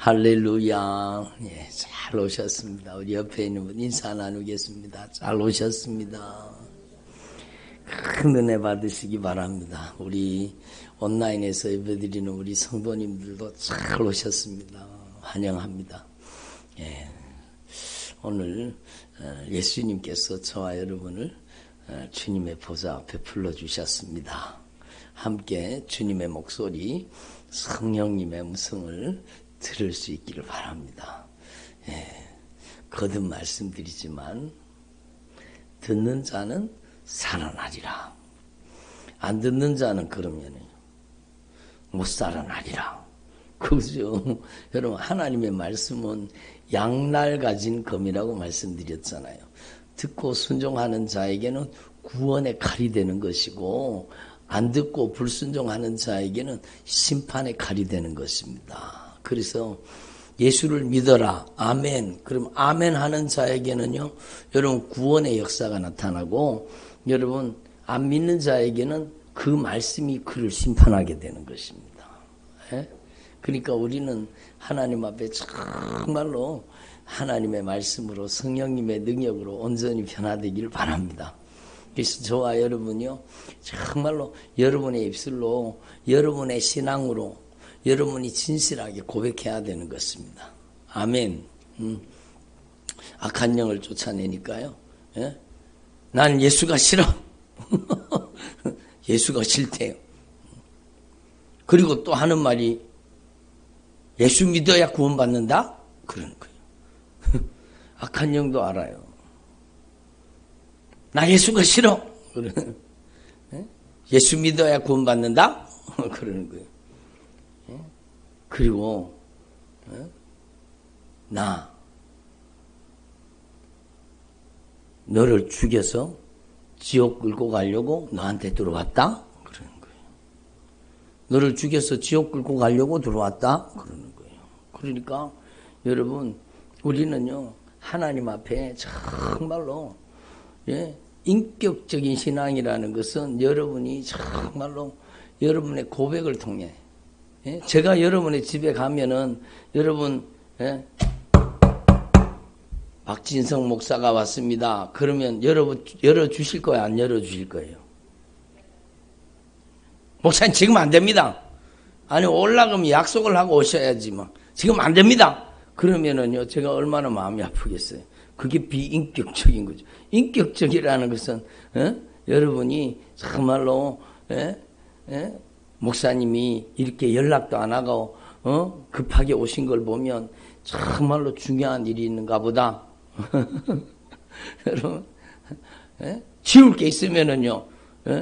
할렐루야. 예, 잘 오셨습니다. 우리 옆에 있는 분 인사 나누겠습니다. 잘 오셨습니다. 큰 은혜 받으시기 바랍니다. 우리 온라인에서 예배드리는 우리 성도님들도 잘 오셨습니다. 환영합니다. 예, 오늘 예수님께서 저와 여러분을 주님의 보좌 앞에 불러주셨습니다. 함께 주님의 목소리, 성령님의 음성을 들을 수 있기를 바랍니다. 예, 거듭 말씀드리지만 듣는 자는 살아나리라. 안 듣는 자는 그러면 못 살아나리라. 그죠? 여러분, 하나님의 말씀은 양날 가진 검이라고 말씀드렸잖아요. 듣고 순종하는 자에게는 구원의 칼이 되는 것이고, 안 듣고 불순종하는 자에게는 심판의 칼이 되는 것입니다. 그래서 예수를 믿어라. 아멘. 그럼 아멘 하는 자에게는요, 여러분 구원의 역사가 나타나고, 여러분 안 믿는 자에게는 그 말씀이 그를 심판하게 되는 것입니다. 예? 그러니까 우리는 하나님 앞에 정말로 하나님의 말씀으로 성령님의 능력으로 온전히 변화되기를 바랍니다. 그래서 저와 여러분이요, 정말로 여러분의 입술로, 여러분의 신앙으로 여러분이 진실하게 고백해야 되는 것입니다. 아멘. 악한 영을 쫓아내니까요. 예? 난 예수가 싫어. 예수가 싫대요. 그리고 또 하는 말이 예수 믿어야 구원받는다? 그러는 거예요. 악한 영도 알아요. 나 예수가 싫어. 그러는, 예? 예수 믿어야 구원받는다? 그러는 거예요. 그리고 나 너를 죽여서 지옥 끌고 가려고 너한테 들어왔다? 그러는 거예요. 너를 죽여서 지옥 끌고 가려고 들어왔다? 그러는 거예요. 그러니까 여러분, 우리는요 하나님 앞에 정말로 인격적인 신앙이라는 것은 여러분이 정말로 여러분의 고백을 통해, 제가 여러분의 집에 가면은 여러분 박진성 목사가 왔습니다. 그러면 열어주실 거예요? 안 열어주실 거예요? 목사님 지금 안 됩니다. 아니 올라가면 약속을 하고 오셔야지 뭐. 지금 안 됩니다. 그러면은요 제가 얼마나 마음이 아프겠어요. 그게 비인격적인 거죠. 인격적이라는 것은 여러분이 정말로 목사님이 이렇게 연락도 안 하고 급하게 오신 걸 보면 정말로 중요한 일이 있는가 보다. 여러분, 지울 게 있으면은요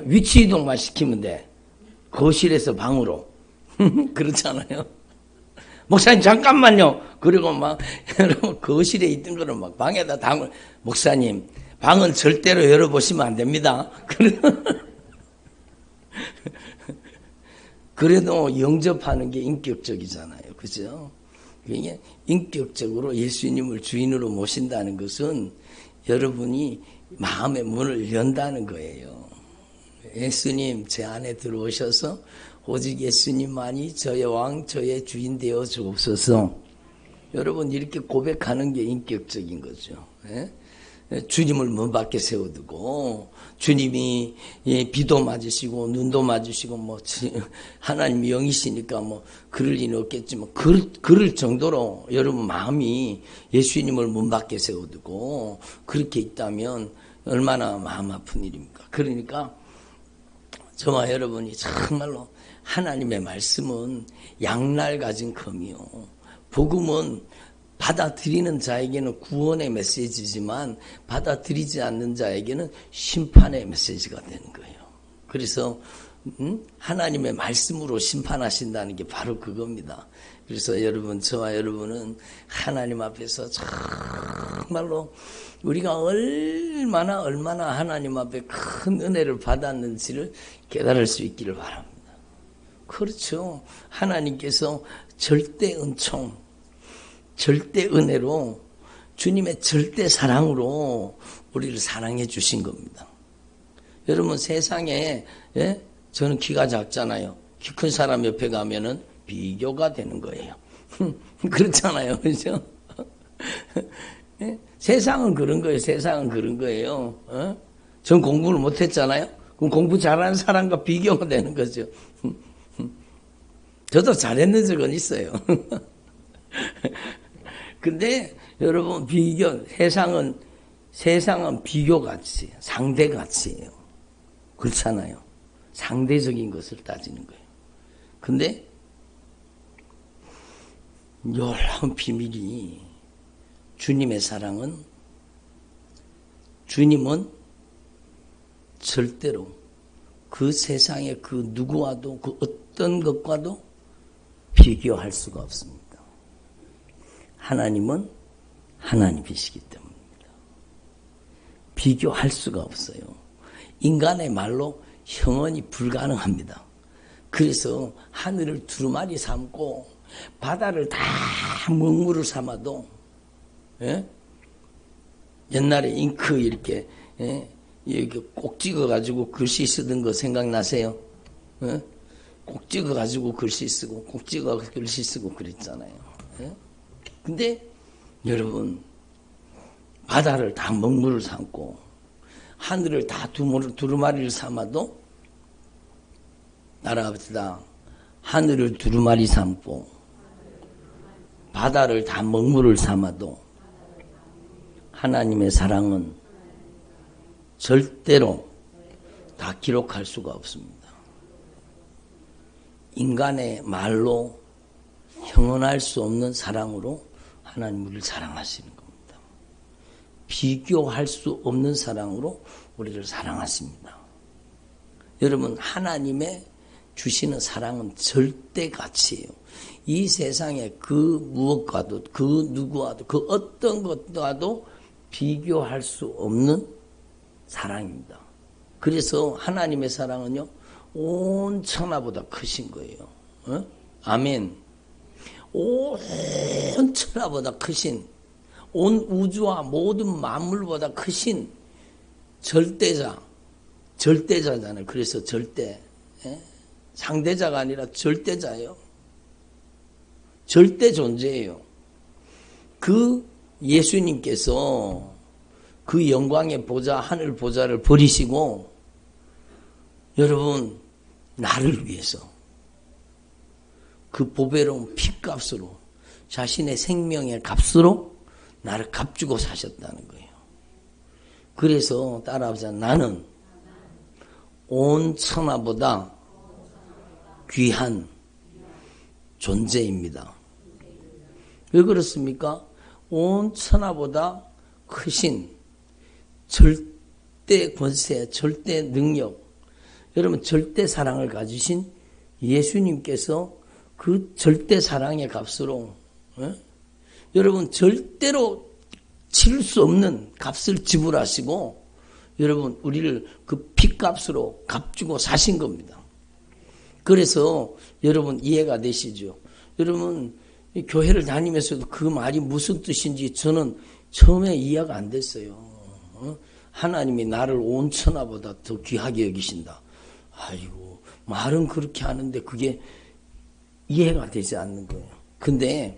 위치 이동만 시키면 돼. 거실에서 방으로. 그렇잖아요. 목사님 잠깐만요. 그리고 막 여러분 거실에 있던 거를 막 방에다 담을. 목사님 방은 절대로 열어보시면 안 됩니다. 그래도 영접하는 게 인격적이잖아요. 그죠? 이게 인격적으로 예수님을 주인으로 모신다는 것은 여러분이 마음의 문을 연다는 거예요. 예수님 제 안에 들어오셔서 오직 예수님만이 저의 왕, 저의 주인 되어 주옵소서. 여러분 이렇게 고백하는 게 인격적인 거죠. 주님을 문 밖에 세워두고 주님이 비도 맞으시고 눈도 맞으시고 뭐 하나님이 영이시니까 뭐 그럴 리는 없겠지만 그럴 정도로 여러분 마음이 예수님을 문 밖에 세워두고 그렇게 있다면 얼마나 마음 아픈 일입니까? 그러니까 저와 여러분이 정말로 하나님의 말씀은 양날 가진 검이요. 복음은 받아들이는 자에게는 구원의 메시지지만 받아들이지 않는 자에게는 심판의 메시지가 되는 거예요. 그래서 하나님의 말씀으로 심판하신다는 게 바로 그겁니다. 그래서 여러분, 저와 여러분은 하나님 앞에서 정말로 우리가 얼마나 하나님 앞에 큰 은혜를 받았는지를 깨달을 수 있기를 바랍니다. 그렇죠. 하나님께서 절대 은총, 절대 은혜로 주님의 절대 사랑으로 우리를 사랑해 주신 겁니다. 여러분 세상에 저는 키가 작잖아요. 키 큰 사람 옆에 가면은 비교가 되는 거예요. 그렇잖아요. 그죠? 세상은 그런 거예요. 세상은 그런 거예요. 전 공부를 못했잖아요. 그럼 공부 잘하는 사람과 비교가 되는 거죠. 저도 잘했는 적은 있어요. 근데 여러분 세상은 비교 가치, 상대 가치예요. 그렇잖아요. 상대적인 것을 따지는 거예요. 근데 놀라운 비밀이 주님은 절대로 그 세상의 그 누구와도 그 어떤 것과도 비교할 수가 없습니다. 하나님은 하나님이시기 때문입니다. 비교할 수가 없어요. 인간의 말로 형언이 불가능합니다. 그래서 하늘을 두루마리 삼고 바다를 다 먹물을 삼아도 옛날에 잉크 이렇게 꼭 찍어가지고 글씨 쓰던 거 생각나세요? 꼭 찍어가지고 글씨 쓰고 꼭 찍어가지고 글씨 쓰고 그랬잖아요. 근데 여러분 바다를 다 먹물을 삼고 하늘을 다 두루마리를 삼아도 따라합시다. 하늘을 두루마리 삼고 바다를 다 먹물을 삼아도 하나님의 사랑은 절대로 다 기록할 수가 없습니다. 인간의 말로 형언할 수 없는 사랑으로 하나님 우리를 사랑하시는 겁니다. 비교할 수 없는 사랑으로 우리를 사랑하십니다. 여러분 하나님의 주시는 사랑은 절대 가치예요. 이 세상에 그 무엇과도 그 누구와도 그 어떤 것과도 비교할 수 없는 사랑입니다. 그래서 하나님의 사랑은요 온 천하보다 크신 거예요. 아멘. 온 천하보다 크신 온 우주와 모든 만물보다 크신 절대자잖아요. 그래서 절대 상대자가 아니라 절대자예요. 절대 존재예요. 그 예수님께서 그 영광의 보좌 하늘 보좌를 버리시고 여러분 나를 위해서 그 보배로운 피값으로 자신의 생명의 값으로 나를 값주고 사셨다는 거예요. 그래서 따라하자. 나는 온 천하보다 귀한 존재입니다. 왜 그렇습니까? 온 천하보다 크신 절대 권세, 절대 능력, 여러분 절대 사랑을 가지신 예수님께서 그 절대 사랑의 값으로 여러분 절대로 치를 수 없는 값을 지불하시고 여러분 우리를 그 피값으로 값주고 사신 겁니다. 그래서 여러분 이해가 되시죠? 여러분 교회를 다니면서도 그 말이 무슨 뜻인지 저는 처음에 이해가 안 됐어요. 하나님이 나를 온 천하보다 더 귀하게 여기신다. 아이고 말은 그렇게 하는데 그게 이해가 되지 않는 거예요. 근데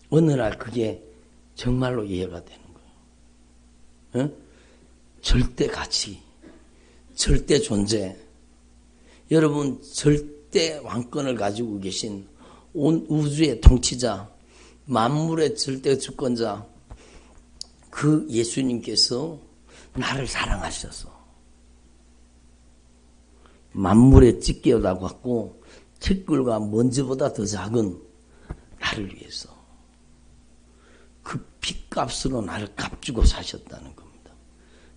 어느 날 그게 정말로 이해가 되는 거예요. 절대 가치, 절대 존재. 여러분 절대 왕권을 가지고 계신 온 우주의 통치자, 만물의 절대 주권자 그 예수님께서 나를 사랑하셔서 만물의 찢겨다고 갖고 티끌과 먼지보다 더 작은 나를 위해서 그 피값으로 나를 값주고 사셨다는 겁니다.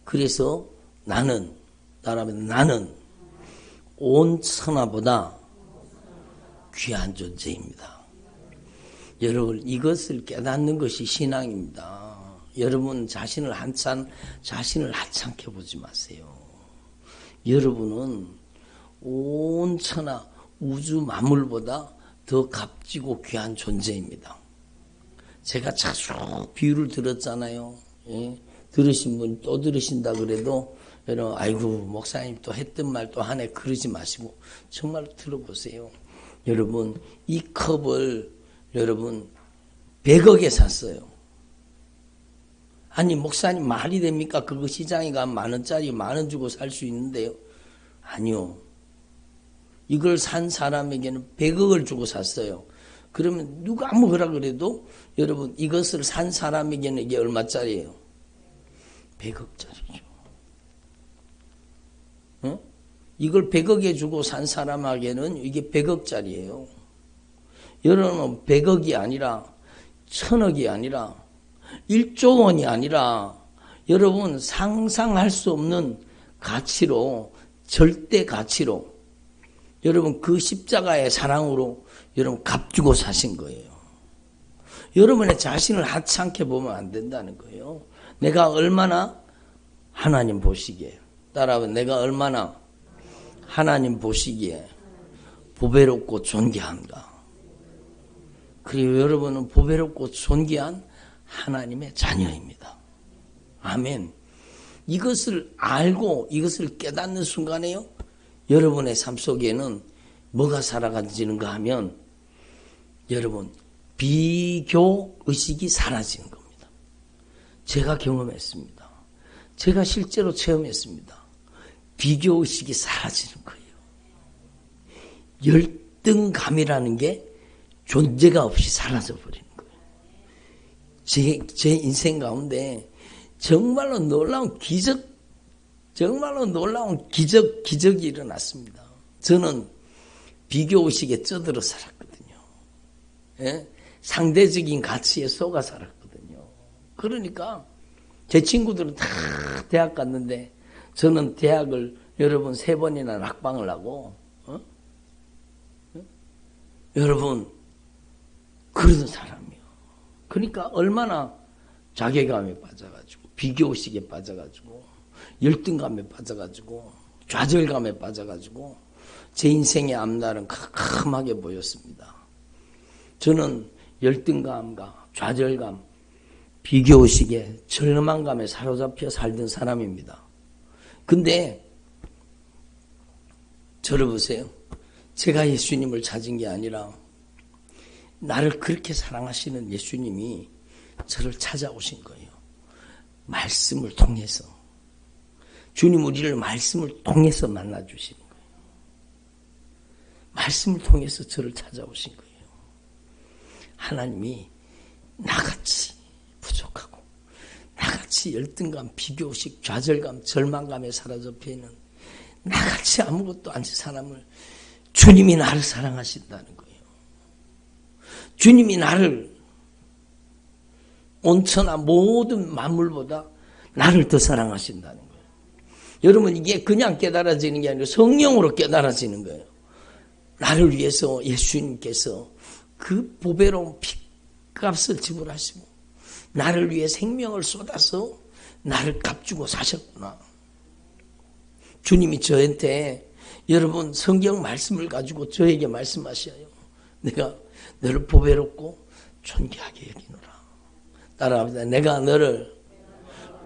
그래서 나는 온 천하보다 귀한 존재입니다. 여러분 이것을 깨닫는 것이 신앙입니다. 여러분 자신을 하찮게 보지 마세요. 여러분은 온 천하 우주 만물보다 더 값지고 귀한 존재입니다. 제가 자주 비유를 들었잖아요. 들으신 분 또 들으신다 그래도 여러분 아이고 목사님 또 했던 말 또 하네 그러지 마시고 정말 들어보세요. 여러분 이 컵을 여러분 100억에 샀어요. 아니 목사님 말이 됩니까? 그거 시장에 가면 10,000원짜리 10,000원 주고 살 수 있는데요. 아니요. 이걸 산 사람에게는 100억을 주고 샀어요. 그러면 누가 뭐라 그래도 여러분 이것을 산 사람에게는 이게 얼마짜리예요? 100억짜리죠. 어? 이걸 100억에 주고 산 사람에게는 이게 100억짜리예요. 여러분 100억이 아니라 1000억이 아니라 1조 원이 아니라 여러분 상상할 수 없는 가치로 절대 가치로 여러분 그 십자가의 사랑으로 여러분 값주고 사신 거예요. 여러분의 자신을 하찮게 보면 안 된다는 거예요. 내가 얼마나 하나님 보시기에 따라하면 내가 얼마나 하나님 보시기에 보배롭고 존귀한가. 그리고 여러분은 보배롭고 존귀한 하나님의 자녀입니다. 아멘. 이것을 알고 이것을 깨닫는 순간에요. 여러분의 삶 속에는 뭐가 살아가지는가 하면 여러분 비교 의식이 사라지는 겁니다. 제가 경험했습니다. 제가 실제로 체험했습니다. 비교 의식이 사라지는 거예요. 열등감이라는 게 존재가 없이 사라져 버리는 거예요. 제 인생 가운데 정말로 놀라운 기적이 일어났습니다. 저는 비교의식에 쩌들어 살았거든요. 예? 상대적인 가치에 속아 살았거든요. 그러니까 제 친구들은 다 대학 갔는데 저는 대학을 여러분 3번이나 낙방을 하고 여러분 그러던 사람이요. 그러니까 얼마나 자괴감에 빠져가지고 비교의식에 빠져가지고 열등감에 빠져가지고 좌절감에 빠져가지고 제 인생의 앞날은 캄캄하게 보였습니다. 저는 열등감과 좌절감, 비교의식에 절망감에 사로잡혀 살던 사람입니다. 근데 저를 보세요. 제가 예수님을 찾은 게 아니라 나를 그렇게 사랑하시는 예수님이 저를 찾아오신 거예요. 말씀을 통해서. 주님 우리를 말씀을 통해서 만나주시는 거예요. 말씀을 통해서 저를 찾아오신 거예요. 하나님이 나같이 부족하고 나같이 열등감, 비교식, 좌절감, 절망감에 사로잡혀 있는 나같이 아무것도 아닌 사람을 주님이 나를 사랑하신다는 거예요. 주님이 나를 온천하 모든 만물보다 나를 더 사랑하신다는 거예요. 여러분 이게 그냥 깨달아지는 게 아니라 성령으로 깨달아지는 거예요. 나를 위해서 예수님께서 그 보배로운 피값을 지불하시고 나를 위해 생명을 쏟아서 나를 값주고 사셨구나. 주님이 저한테 여러분 성경 말씀을 가지고 저에게 말씀하셔요. 내가 너를 보배롭고 존귀하게 여기노라. 따라합니다. 내가 너를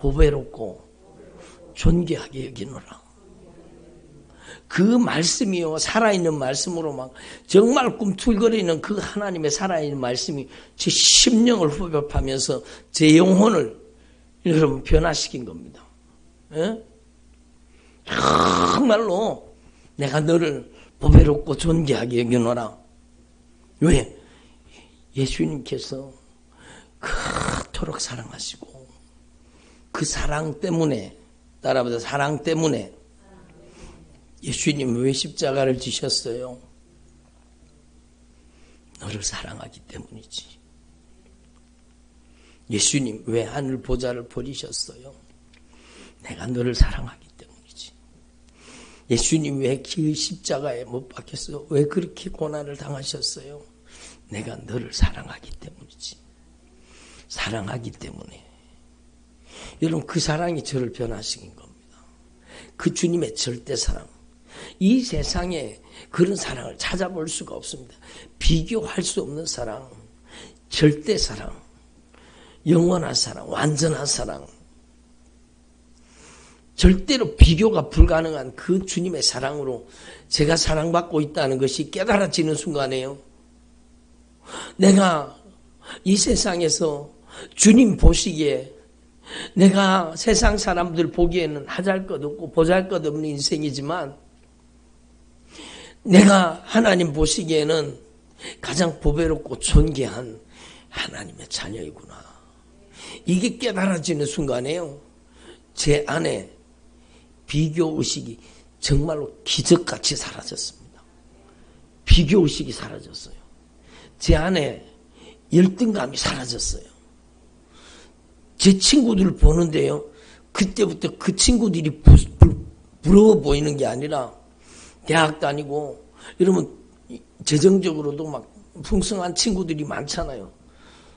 보배롭고 존귀하게 여기노라. 그 말씀이요 살아있는 말씀으로 막 정말 꿈틀거리는 그 하나님의 살아있는 말씀이 제 심령을 후벼파면서 제 영혼을 여러분 변화시킨 겁니다. 예? 정말로 내가 너를 보배롭고 존귀하게 여기노라. 왜? 예수님께서 그토록 사랑하시고 그 사랑 때문에 따라보자 사랑 때문에 예수님 왜 십자가를 지셨어요? 너를 사랑하기 때문이지. 예수님 왜 하늘 보좌를 버리셨어요? 내가 너를 사랑하기 때문이지. 예수님 왜 그 십자가에 못 박혔어요? 왜 그렇게 고난을 당하셨어요? 내가 너를 사랑하기 때문이지. 사랑하기 때문에. 여러분 그 사랑이 저를 변화시킨 겁니다. 그 주님의 절대 사랑. 이 세상에 그런 사랑을 찾아볼 수가 없습니다. 비교할 수 없는 사랑, 절대 사랑, 영원한 사랑, 완전한 사랑. 절대로 비교가 불가능한 그 주님의 사랑으로 제가 사랑받고 있다는 것이 깨달아지는 순간에요. 내가 이 세상에서 주님 보시기에 내가 세상 사람들 보기에는 하잘것없고 보잘것없는 인생이지만 내가 하나님 보시기에는 가장 보배롭고 존귀한 하나님의 자녀이구나. 이게 깨달아지는 순간에요, 제 안에 비교의식이 정말로 기적같이 사라졌습니다. 비교의식이 사라졌어요. 제 안에 열등감이 사라졌어요. 제 친구들을 보는데요, 그때부터 그 친구들이 부러워 보이는 게 아니라, 대학 다니고 여러분 재정적으로도 막 풍성한 친구들이 많잖아요.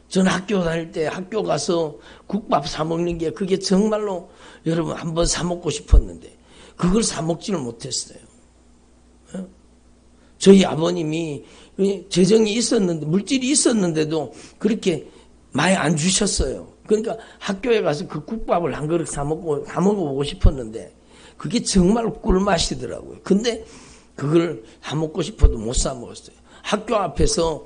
저는 학교 다닐 때 학교 가서 국밥 사 먹는 게 그게 정말로 여러분 한번 사 먹고 싶었는데 그걸 사 먹지를 못했어요. 저희 아버님이 재정이 있었는데, 물질이 있었는데도 그렇게 많이 안 주셨어요. 그러니까 학교에 가서 그 국밥을 한 그릇 사 먹어보고 싶었는데 그게 정말 꿀맛이더라고요. 근데 그걸 사 먹고 싶어도 못 사 먹었어요. 학교 앞에서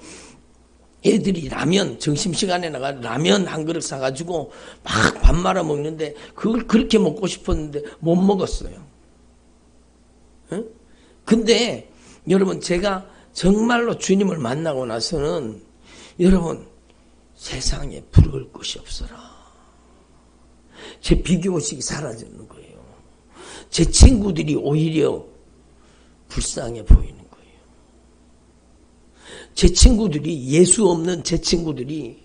애들이 라면, 점심시간에 나가 라면 한 그릇 사가지고 막 밥 말아 먹는데 그걸 그렇게 먹고 싶었는데 못 먹었어요. 근데 여러분, 제가 정말로 주님을 만나고 나서는 여러분, 세상에 부러울 것이 없어라. 제 비교의식이 사라지는 거예요. 제 친구들이 오히려 불쌍해 보이는 거예요. 제 친구들이, 예수 없는 제 친구들이,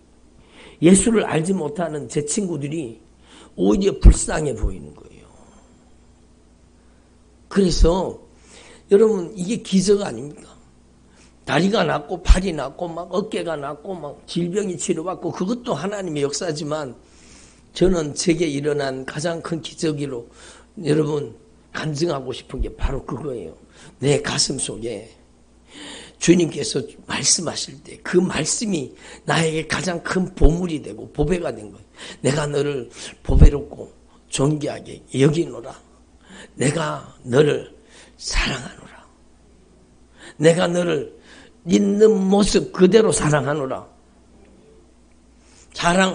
예수를 알지 못하는 제 친구들이 오히려 불쌍해 보이는 거예요. 그래서 여러분, 이게 기적 아닙니까? 다리가 낫고 팔이 낫고 막 어깨가 낫고 막 질병이 치료받고, 그것도 하나님의 역사지만 저는 제게 일어난 가장 큰 기적으로 여러분 간증하고 싶은 게 바로 그거예요. 내 가슴 속에 주님께서 말씀하실 때 그 말씀이 나에게 가장 큰 보물이 되고 보배가 된 거예요. 내가 너를 보배롭고 존귀하게 여기노라. 내가 너를 사랑하노라. 내가 너를 있는 모습 그대로 사랑하노라.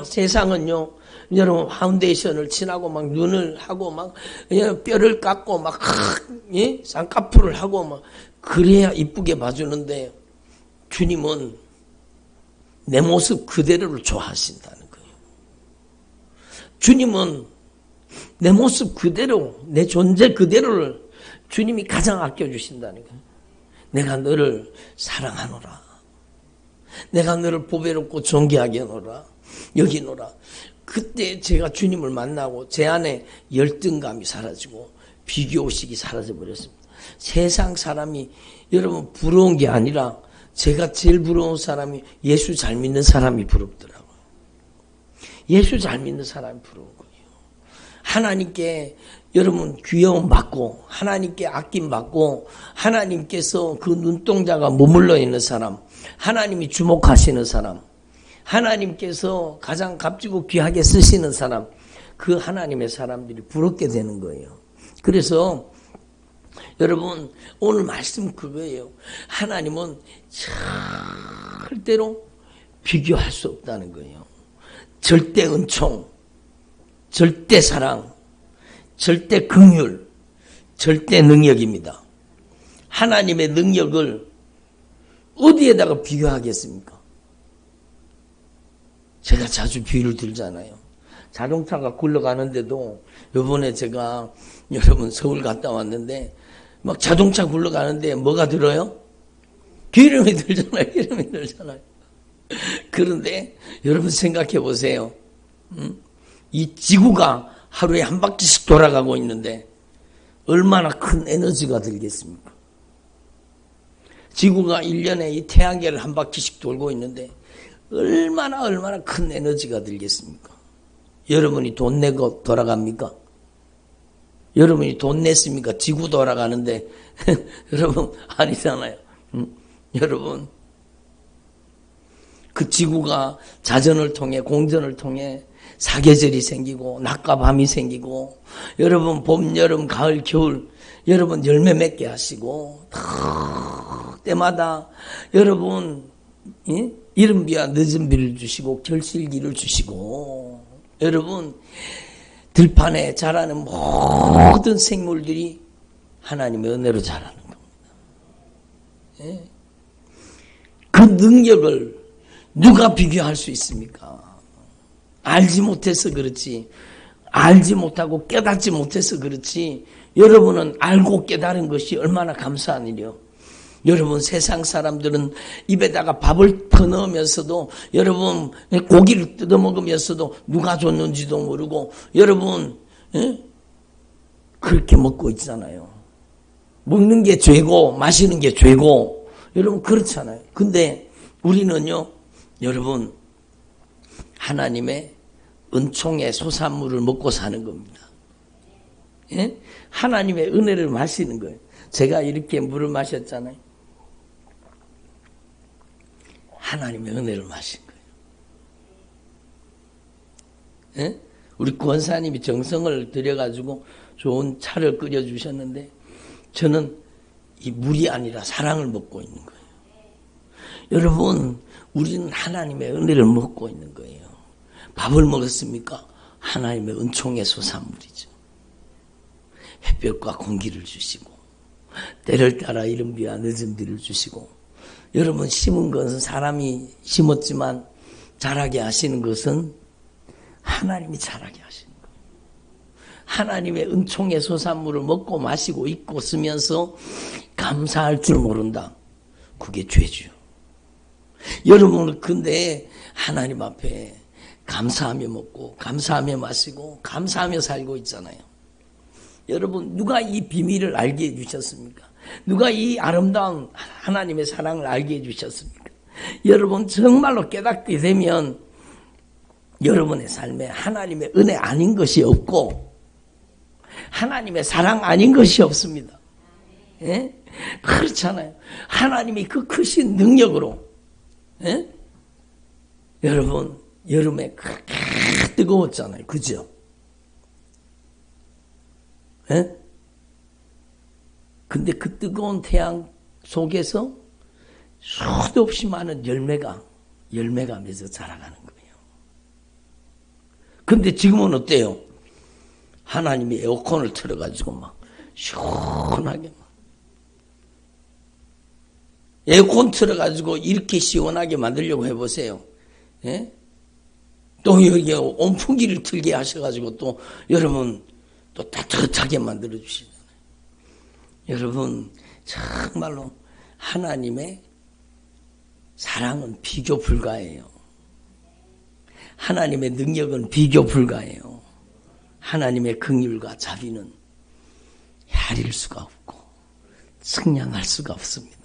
세상은요, 여러분 파운데이션을 칠하고 막 눈을 하고 막 뼈를 깎고 막 쌍꺼풀을 하고 막 그래야 이쁘게 봐주는데, 주님은 내 모습 그대로를 좋아하신다는 거예요. 주님은 내 모습 그대로, 내 존재 그대로를 주님이 가장 아껴주신다는 거예요. 내가 너를 사랑하노라. 내가 너를 보배롭고 존귀하게 하노라. 여기노라. 그때 제가 주님을 만나고 제 안에 열등감이 사라지고 비교의식이 사라져버렸습니다. 세상 사람이 여러분 부러운 게 아니라 제가 제일 부러운 사람이 예수 잘 믿는 사람이 부럽더라고요. 예수 잘 믿는 사람이 부러운 거예요. 하나님께 여러분 귀여움 받고, 하나님께 아낌 받고, 하나님께서 그 눈동자가 머물러 있는 사람, 하나님이 주목하시는 사람, 하나님께서 가장 값지고 귀하게 쓰시는 사람, 그 하나님의 사람들이 부럽게 되는 거예요. 그래서 여러분, 오늘 말씀 그거예요. 하나님은 절대로 비교할 수 없다는 거예요. 절대 은총, 절대 사랑, 절대 긍휼, 절대 능력입니다. 하나님의 능력을 어디에다가 비교하겠습니까? 제가 자주 비유를 들잖아요. 자동차가 굴러가는데도, 요번에 제가 여러분 서울 갔다 왔는데 막 자동차 굴러가는데 뭐가 들어요? 기름이 들잖아요. 기름이 들잖아요. 그런데 여러분 생각해 보세요. 이 지구가 하루에 한 바퀴씩 돌아가고 있는데 얼마나 큰 에너지가 들겠습니까? 지구가 1년에 이 태양계를 한 바퀴씩 돌고 있는데 얼마나 큰 에너지가 들겠습니까? 여러분이 돈 내고 돌아갑니까? 여러분이 돈 냈습니까? 지구 돌아가는데 여러분 아니잖아요. 여러분, 그 지구가 자전을 통해, 공전을 통해 사계절이 생기고 낮과 밤이 생기고, 여러분 봄, 여름, 가을, 겨울 여러분 열매 맺게 하시고, 때마다 여러분 이른 비와 늦은 비를 주시고 결실기를 주시고, 여러분 들판에 자라는 모든 생물들이 하나님의 은혜로 자라는 겁니다. 예? 그 능력을 누가 비교할 수 있습니까? 알지 못해서 그렇지, 알지 못하고 깨닫지 못해서 그렇지, 여러분은 알고 깨달은 것이 얼마나 감사한 일이요. 여러분 세상 사람들은 입에다가 밥을 퍼넣으면서도, 여러분 고기를 뜯어먹으면서도 누가 줬는지도 모르고, 여러분 그렇게 먹고 있잖아요. 먹는 게 죄고 마시는 게 죄고, 여러분 그렇잖아요. 근데 우리는요, 여러분 하나님의 은총의 소산물을 먹고 사는 겁니다. 예? 하나님의 은혜를 마시는 거예요. 제가 이렇게 물을 마셨잖아요. 하나님의 은혜를 마신 거예요. 예? 우리 권사님이 정성을 들여가지고 좋은 차를 끓여주셨는데, 저는 이 물이 아니라 사랑을 먹고 있는 거예요. 여러분, 우리는 하나님의 은혜를 먹고 있는 거예요. 밥을 먹었습니까? 하나님의 은총의 소산물이죠. 햇볕과 공기를 주시고, 때를 따라 이른 비와 늦은 비를 주시고, 여러분 심은 것은 사람이 심었지만 자라게 하시는 것은 하나님이 자라게 하시는 거예요. 하나님의 은총의 소산물을 먹고 마시고 입고 쓰면서 감사할 줄 모른다. 그게 죄죠. 여러분은 근데 하나님 앞에 감사하며 먹고 감사하며 마시고 감사하며 살고 있잖아요. 여러분 누가 이 비밀을 알게 해주셨습니까? 누가 이 아름다운 하나님의 사랑을 알게 해주셨습니까? 여러분 정말로 깨닫게 되면 여러분의 삶에 하나님의 은혜 아닌 것이 없고 하나님의 사랑 아닌 것이 없습니다. 예? 그렇잖아요. 하나님이 그 크신 능력으로, 예? 여러분 여름에 그렇게 뜨거웠잖아요. 그죠? 예? 근데 그 뜨거운 태양 속에서 수도 없이 많은 열매가 맺어 자라가는 거예요. 근데 지금은 어때요? 하나님이 에어컨을 틀어가지고 막 시원하게 막 에어컨 틀어가지고 이렇게 시원하게 만들려고 해보세요. 예? 또 여기 온풍기를 틀게 하셔가지고 또 여러분 또 따뜻하게 만들어 주시잖아요. 여러분 정말로 하나님의 사랑은 비교 불가해요. 하나님의 능력은 비교 불가해요. 하나님의 긍휼과 자비는 헤아릴 수가 없고 측량할 수가 없습니다.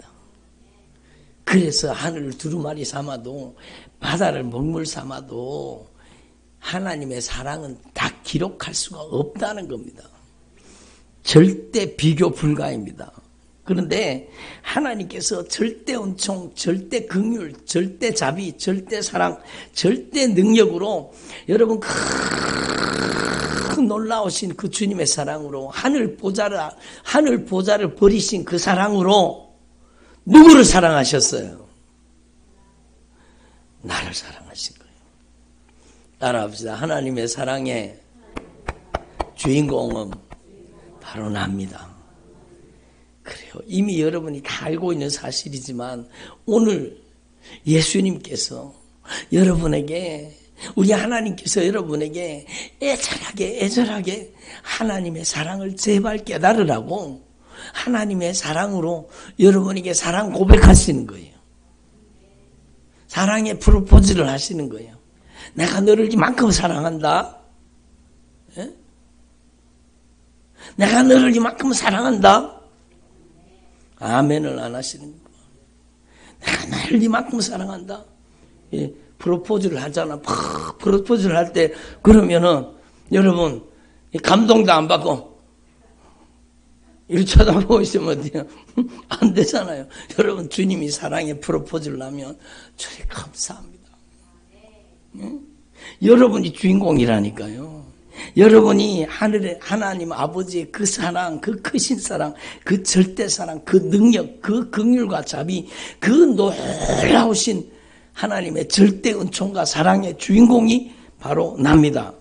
그래서 하늘을 두루마리 삼아도 바다를 먹물 삼아도 하나님의 사랑은 다 기록할 수가 없다는 겁니다. 절대 비교 불가입니다. 그런데 하나님께서 절대 은총, 절대 긍휼, 절대 자비, 절대 사랑, 절대 능력으로 여러분 그 놀라우신 그 주님의 사랑으로 하늘 보좌를 버리신 그 사랑으로 누구를 사랑하셨어요? 나를 사랑하신 거예요. 따라합시다. 하나님의 사랑의 주인공은 바로 납니다. 그래요. 이미 여러분이 다 알고 있는 사실이지만 오늘 예수님께서 여러분에게, 우리 하나님께서 여러분에게 애절하게 하나님의 사랑을 제발 깨달으라고 하나님의 사랑으로 여러분에게 사랑 고백하시는 거예요. 사랑의 프로포즈를 하시는 거예요. 내가 너를 이만큼 사랑한다. 예? 내가 너를 이만큼 사랑한다. 아멘을 안 하시는 거예요. 내가 너를 이만큼 사랑한다. 예, 프로포즈를 하잖아. 프로포즈를 할 때 그러면은 여러분 감동도 안 받고 이렇게 쳐다보고 있으면 어때요? 안 되잖아요. 여러분 주님이 사랑의 프로포즈를 하면 저리 감사합니다. 응? 여러분이 주인공이라니까요. 여러분이 하늘의 하나님 아버지의 그 사랑, 그 크신 사랑, 그 절대 사랑, 그 능력, 그 긍휼과 자비, 그 놀라우신 하나님의 절대 은총과 사랑의 주인공이 바로 납니다.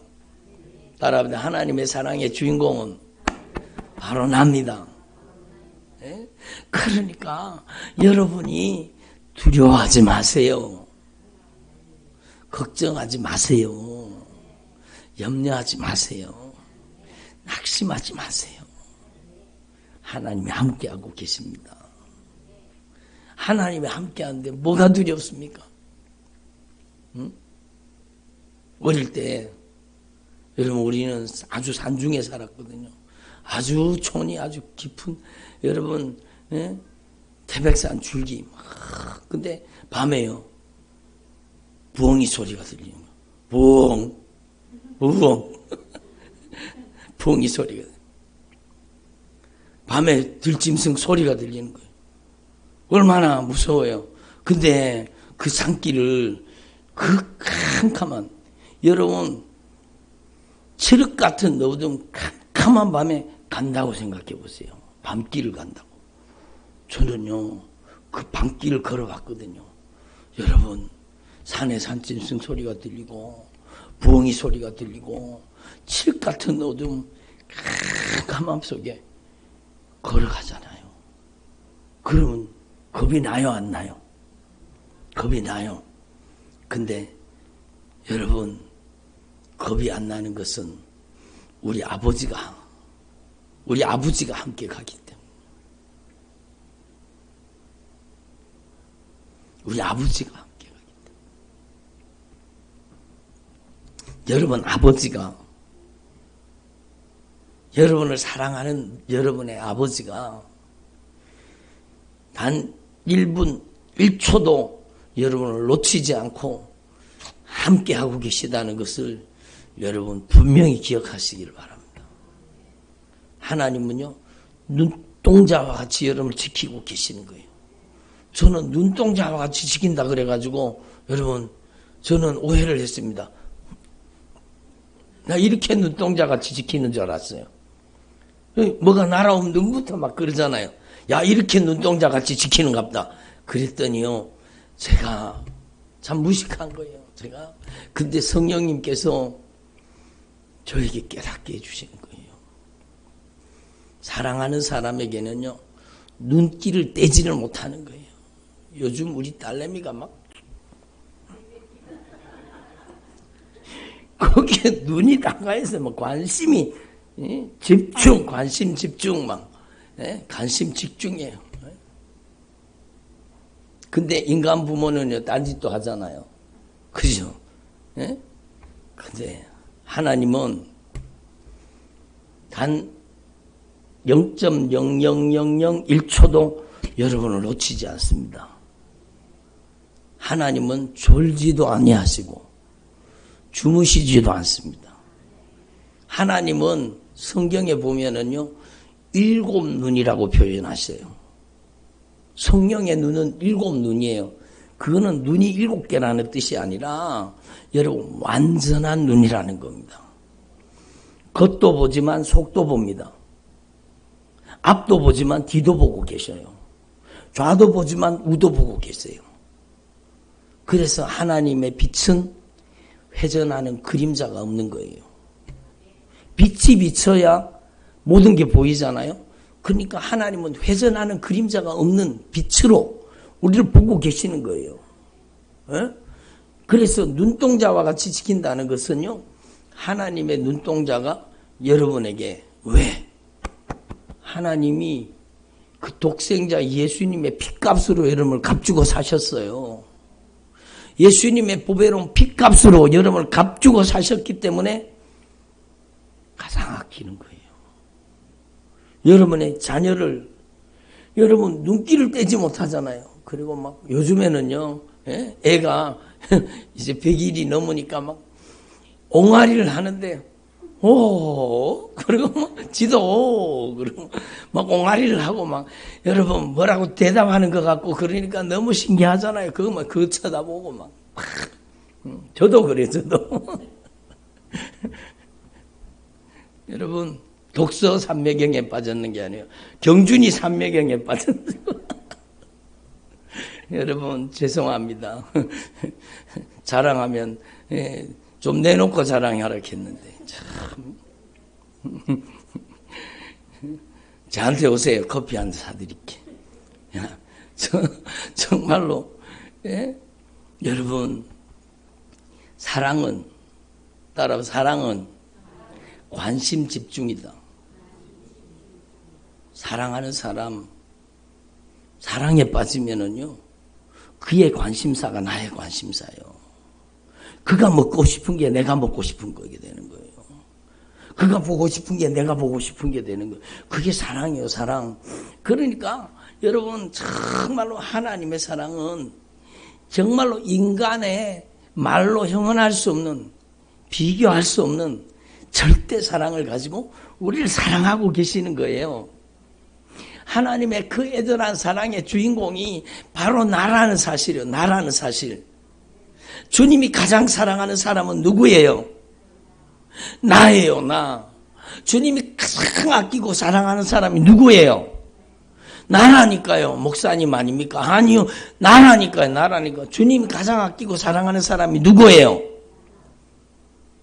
따라합니다. 하나님의 사랑의 주인공은 바로 납니다. 네? 그러니까 여러분이 두려워하지 마세요. 걱정하지 마세요. 염려하지 마세요. 낙심하지 마세요. 하나님이 함께하고 계십니다. 하나님이 함께하는데 뭐가 두렵습니까? 응? 어릴 때 여러분 우리는 아주 산중에 살았거든요. 아주 촌이 아주 깊은 여러분 태백산 줄기 막 근데 밤에요 부엉이 소리가 들리는 거예요. 부엉 부엉이 소리가 밤에 들짐승 소리가 들리는 거예요. 얼마나 무서워요. 근데 그 산길을 그 캄캄한 여러분 칠흑 같은 어두운 캄캄한 밤에 간다고 생각해 보세요. 밤길을 간다고. 저는요 그 밤길을 걸어갔거든요. 여러분 산에 산짐승 소리가 들리고 부엉이 소리가 들리고 칠흑 같은 어두운 캄캄함 속에 걸어가잖아요. 그러면 겁이 나요 안 나요? 겁이 나요. 근데 여러분 겁이 안 나는 것은 우리 아버지가 함께 가기 때문에. 우리 아버지가 함께 가기 때문에. 여러분 아버지가 여러분을 사랑하는 여러분의 아버지가 단 1분 1초도 여러분을 놓치지 않고 함께하고 계시다는 것을 여러분 분명히 기억하시기를 바랍니다. 하나님은요 눈동자와 같이 여러분을 지키고 계시는 거예요. 저는 눈동자와 같이 지킨다 그래가지고 여러분 저는 오해를 했습니다. 나 이렇게 눈동자 같이 지키는 줄 알았어요. 뭐가 날아오면 눈부터 막 그러잖아요. 야 이렇게 눈동자 같이 지키는갑다. 그랬더니요 제가 참 무식한 거예요. 제가 근데 성령님께서 저에게 깨닫게 해주시는 거예요. 사랑하는 사람에게는요 눈길을 떼지를 못하는 거예요. 요즘 우리 딸내미가 막 거기에 눈이 다가해서 막 관심이 집중 관심 집중 막 관심 집중이에요. 근데 인간 부모는요 딴짓도 하잖아요. 그죠? 근데 하나님은 단 0.00001초도 여러분을 놓치지 않습니다. 하나님은 졸지도 아니하시고 주무시지도 않습니다. 하나님은 성경에 보면은요 7 눈이라고 표현하셔요. 성령의 눈은 7 눈이에요. 그거는 눈이 7개라는 뜻이 아니라 여러분 완전한 눈이라는 겁니다. 겉도 보지만 속도 봅니다. 앞도 보지만 뒤도 보고 계셔요. 좌도 보지만 우도 보고 계세요. 그래서 하나님의 빛은 회전하는 그림자가 없는 거예요. 빛이 비쳐야 모든 게 보이잖아요. 그러니까 하나님은 회전하는 그림자가 없는 빛으로 우리를 보고 계시는 거예요. 그래서 눈동자와 같이 지킨다는 것은요. 하나님의 눈동자가 여러분에게 왜? 하나님이 그 독생자 예수님의 피값으로 여러분을 값주고 사셨어요. 예수님의 보배로운 피값으로 여러분을 값주고 사셨기 때문에 가장 아끼는 거예요. 여러분의 자녀를 여러분 눈길을 떼지 못하잖아요. 그리고 막 요즘에는요 애가 이제 100일이 넘으니까 막 옹알이를 하는데 그리고 막 지도 그리고 막 옹알이를 하고 막 여러분 뭐라고 대답하는 것 같고 그러니까 너무 신기하잖아요. 그거만 그거 쳐다보고 막 저도 그래요. 저도 여러분 독서 삼매경에 빠졌는 게 아니에요. 경준이 삼매경에 빠졌어요. 여러분 죄송합니다. 자랑하면 좀 내놓고 자랑하라 했는데 참 저한테 오세요. 커피 한 잔 사드릴게. 야, 정말로 여러분 사랑은 따라서 사랑은 관심 집중이다. 사랑하는 사람 사랑에 빠지면은요 그의 관심사가 나의 관심사예요. 그가 먹고 싶은 게 내가 먹고 싶은 거게 되는 거예요. 그가 보고 싶은 게 내가 보고 싶은 게 되는 거예요. 그게 사랑이에요, 사랑. 그러니까 여러분 정말로 하나님의 사랑은 정말로 인간의 말로 형언할 수 없는 비교할 수 없는 절대 사랑을 가지고 우리를 사랑하고 계시는 거예요. 하나님의 그 애절한 사랑의 주인공이 바로 나라는 사실이에요. 나라는 사실. 주님이 가장 사랑하는 사람은 누구예요? 나예요, 나. 주님이 가장 아끼고 사랑하는 사람이 누구예요? 나라니까요. 목사님 아닙니까? 아니요. 나라니까요. 나라니까. 주님이 가장 아끼고 사랑하는 사람이 누구예요?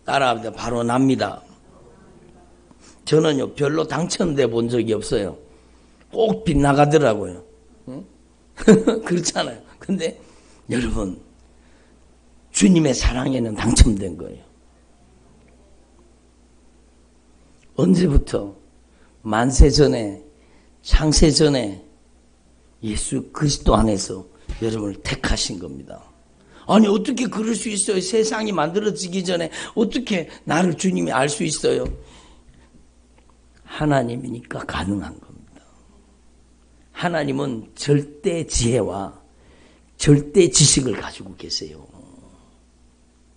나라입니다. 바로 납니다. 저는요, 별로 당첨돼 본 적이 없어요. 꼭 빗나가더라고요. 응? 그렇잖아요. 근데 여러분, 주님의 사랑에는 당첨된 거예요. 언제부터? 만세 전에, 창세 전에 예수 그리스도 안에서 여러분을 택하신 겁니다. 아니 어떻게 그럴 수 있어요? 세상이 만들어지기 전에 어떻게 나를 주님이 알 수 있어요? 하나님이니까 가능한 겁니다. 하나님은 절대 지혜와 절대 지식을 가지고 계세요.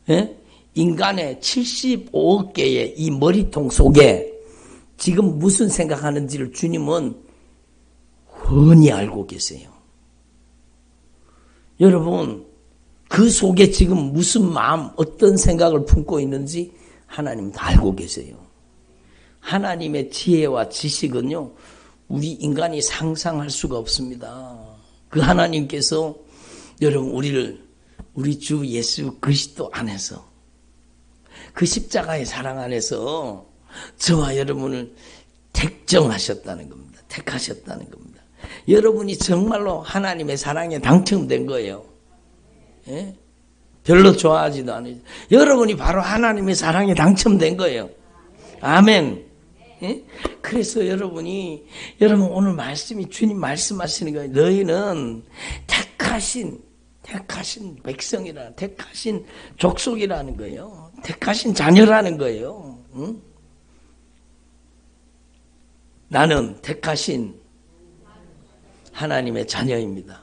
예? 인간의 75억 개의 이 머리통 속에 지금 무슨 생각하는지를 주님은 훤히 알고 계세요. 여러분, 그 속에 지금 무슨 마음, 어떤 생각을 품고 있는지 하나님은 다 알고 계세요. 하나님의 지혜와 지식은요, 우리 인간이 상상할 수가 없습니다. 그 하나님께서 여러분 우리 주 예수 그리스도 안에서 그 십자가의 사랑 안에서 저와 여러분을 택정하셨다는 겁니다. 택하셨다는 겁니다. 여러분이 정말로 하나님의 사랑에 당첨된 거예요. 예? 별로 좋아하지도 않아요. 여러분이 바로 하나님의 사랑에 당첨된 거예요. 아멘. 예? 그래서 여러분 오늘 말씀이 주님 말씀하시는 거예요. 너희는 택하신 백성이라, 택하신 족속이라는 거예요. 택하신 자녀라는 거예요. 응? 나는 택하신 하나님의 자녀입니다.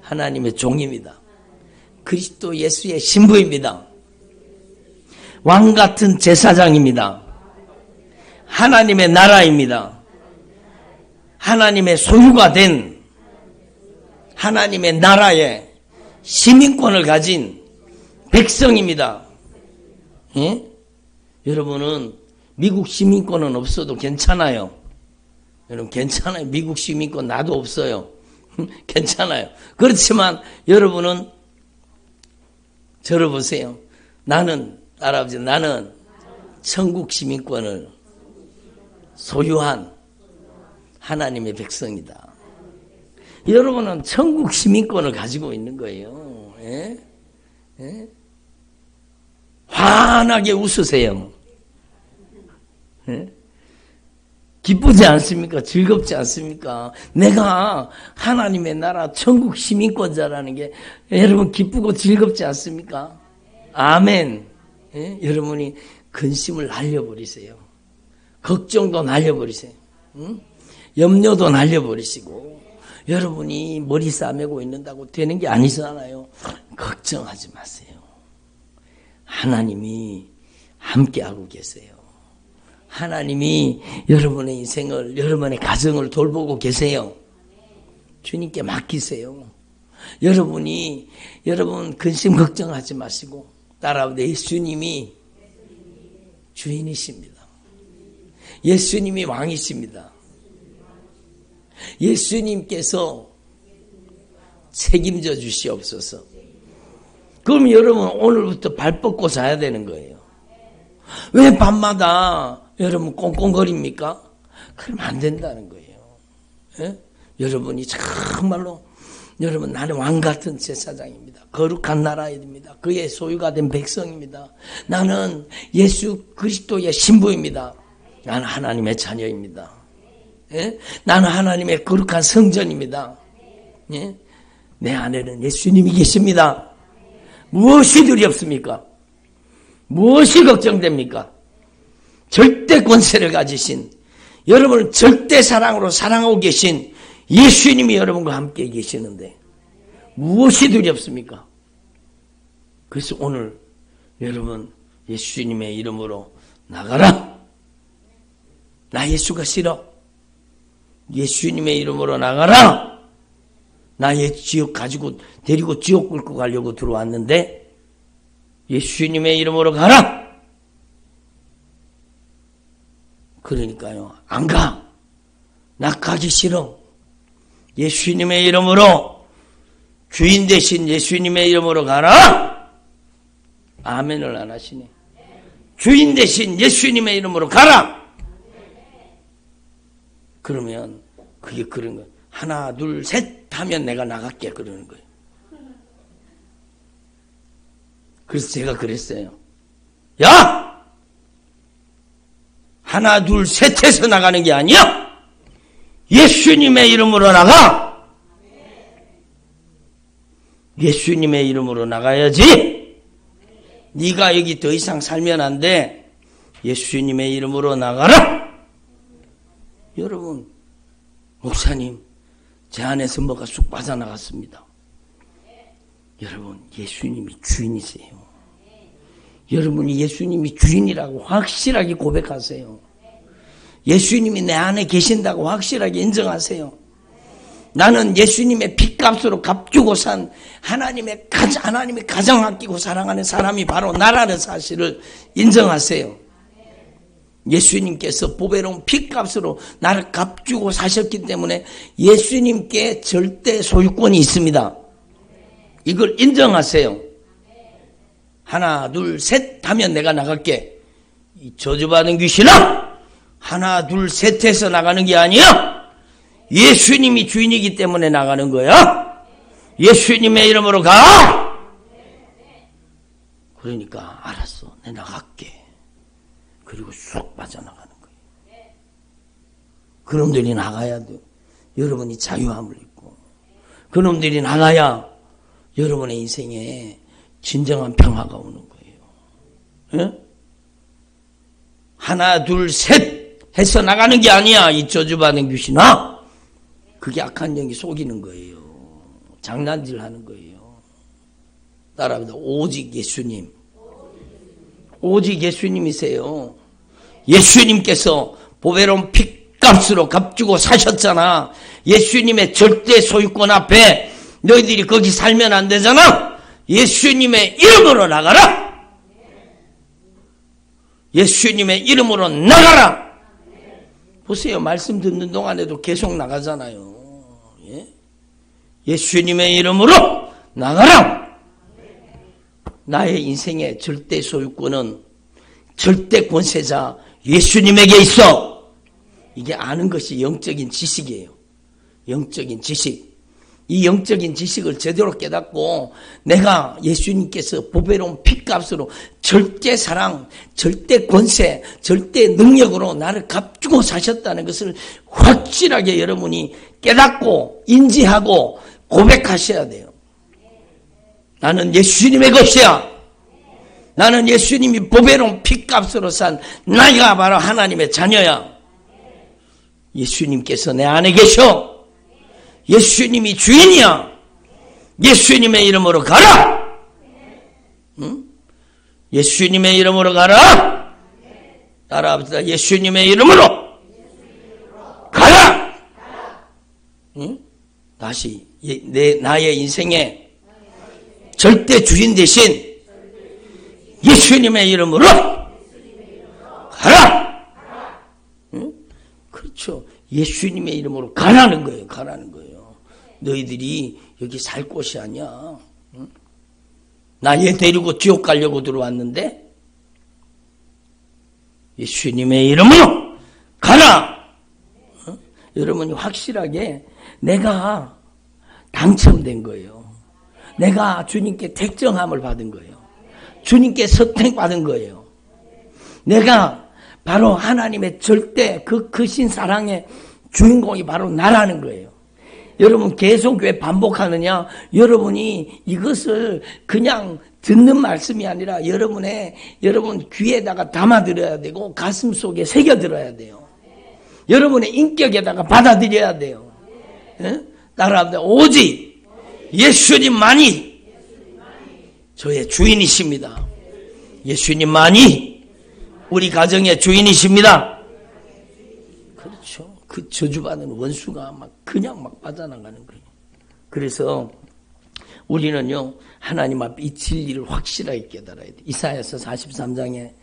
하나님의 종입니다. 그리스도 예수의 신부입니다. 왕 같은 제사장입니다. 하나님의 나라입니다. 하나님의 소유가 된 하나님의 나라의 시민권을 가진 백성입니다. 예? 여러분은 미국 시민권은 없어도 괜찮아요. 여러분 괜찮아요. 미국 시민권 나도 없어요. 괜찮아요. 그렇지만 여러분은 저를 보세요. 나는 천국 시민권을 소유한 하나님의 백성이다. 여러분은 천국 시민권을 가지고 있는 거예요. 예? 예? 환하게 웃으세요. 예? 기쁘지 않습니까? 즐겁지 않습니까? 내가 하나님의 나라 천국 시민권자라는 게 여러분 기쁘고 즐겁지 않습니까? 아멘. 예? 여러분이 근심을 날려버리세요. 걱정도 날려버리세요. 응? 염려도 날려버리시고 여러분이 머리 싸매고 있는다고 되는 게 아니잖아요. 걱정하지 마세요. 하나님이 함께하고 계세요. 하나님이 여러분의 인생을, 여러분의 가정을 돌보고 계세요. 주님께 맡기세요. 여러분 근심 걱정하지 마시고 따라오되 예수님이 주인이십니다. 예수님이 왕이십니다. 예수님께서 책임져 주시옵소서. 그럼 여러분 오늘부터 발 뻗고 자야 되는 거예요. 왜 밤마다 여러분 꽁꽁거립니까? 그러면 안 된다는 거예요. 예? 여러분이 정말로 여러분 나는 왕같은 제사장입니다. 거룩한 나라입니다. 그의 소유가 된 백성입니다. 나는 예수 그리스도의 신부입니다. 나는 하나님의 자녀입니다. 예? 나는 하나님의 거룩한 성전입니다. 예? 내 안에는 예수님이 계십니다. 무엇이 두렵습니까? 무엇이 걱정됩니까? 절대 권세를 가지신 여러분을 절대 사랑으로 사랑하고 계신 예수님이 여러분과 함께 계시는데 무엇이 두렵습니까? 그래서 오늘 여러분 예수님의 이름으로 나가라. 나 예수가 싫어. 예수님의 이름으로 나가라. 나의 지옥 가지고 데리고 지옥 끌고 가려고 들어왔는데 예수님의 이름으로 가라. 그러니까요. 안 가. 나 가기 싫어. 예수님의 이름으로 주인 되신 예수님의 이름으로 가라. 아멘을 안 하시네. 주인 되신 예수님의 이름으로 가라. 그러면 그게 그런 거예요. 하나 둘 셋 하면 내가 나갈게 그러는 거예요. 그래서 제가 그랬어요. 야! 하나 둘 셋 해서 나가는 게 아니야. 예수님의 이름으로 나가. 예수님의 이름으로 나가야지. 네가 여기 더 이상 살면 안 돼. 예수님의 이름으로 나가라. 여러분, 목사님, 제 안에서 뭐가 쑥 빠져나갔습니다. 여러분, 예수님이 주인이세요. 여러분이 예수님이 주인이라고 확실하게 고백하세요. 예수님이 내 안에 계신다고 확실하게 인정하세요. 나는 예수님의 핏값으로 값주고 산 하나님이 가장 아끼고 사랑하는 사람이 바로 나라는 사실을 인정하세요. 예수님께서 보배로운 핏값으로 나를 값주고 사셨기 때문에 예수님께 절대 소유권이 있습니다. 이걸 인정하세요. 하나 둘 셋 하면 내가 나갈게. 이 저주받은 귀신아, 하나 둘 셋 해서 나가는 게 아니야. 예수님이 주인이기 때문에 나가는 거야. 예수님의 이름으로 가. 그러니까 알았어, 내가 나갈게. 그리고 쑥 빠져나가는 거예요. 그놈들이 나가야 돼요. 여러분이 자유함을 입고 그놈들이 나가야 여러분의 인생에 진정한 평화가 오는 거예요. 예? 하나 둘 셋 해서 나가는 게 아니야. 이 저주받은 귀신아. 그게 악한 영이 속이는 거예요. 장난질 하는 거예요. 따라합니다. 오직 예수님. 오직 예수님이세요. 예수님께서 보배로운 핏값으로 값주고 사셨잖아. 예수님의 절대 소유권 앞에 너희들이 거기 살면 안 되잖아. 예수님의 이름으로 나가라. 예수님의 이름으로 나가라. 보세요. 말씀 듣는 동안에도 계속 나가잖아요. 예? 예수님의 이름으로 나가라. 나의 인생의 절대 소유권은 절대 권세자 예수님에게 있어. 이게 아는 것이 영적인 지식이에요. 영적인 지식. 이 영적인 지식을 제대로 깨닫고 내가 예수님께서 보배로운 핏값으로 절대 사랑, 절대 권세, 절대 능력으로 나를 값주고 사셨다는 것을 확실하게 여러분이 깨닫고 인지하고 고백하셔야 돼요. 나는 예수님의 것이야. 나는 예수님이 보배로운 핏값으로 산 나가 바로 하나님의 자녀야. 예수님께서 내 안에 계셔. 예수님이 주인이야. 예수님의 이름으로 가라. 응? 예수님의 이름으로 가라. 따라합시다. 예수님의 이름으로 가라. 응? 다시 나의 인생에 절대 주인 대신 예수님의 이름으로 가라. 응? 그렇죠. 예수님의 이름으로 가라는 거예요. 가라는 거예요. 너희들이 여기 살 곳이 아니야. 응? 나 얘 데리고 지옥 가려고 들어왔는데 예수님의 이름으로 가라. 어? 여러분이 확실하게 내가 당첨된 거예요. 내가 주님께 택정함을 받은 거예요. 주님께 선택받은 거예요. 내가 바로 하나님의 절대 그 크신 사랑의 주인공이 바로 나라는 거예요. 여러분 계속 왜 반복하느냐? 여러분이 이것을 그냥 듣는 말씀이 아니라 여러분 귀에다가 담아들여야 되고 가슴 속에 새겨들어야 돼요. 여러분의 인격에다가 받아들여야 돼요. 예? 따라합니다. 오직 예수님만이 저의 주인이십니다. 예수님만이 우리 가정의 주인이십니다. 그렇죠. 그 저주받은 원수가 그냥 빠져나가는 거예요. 그래서 우리는요, 하나님 앞에 이 진리를 확실하게 깨달아야 돼. 이사야서 43장에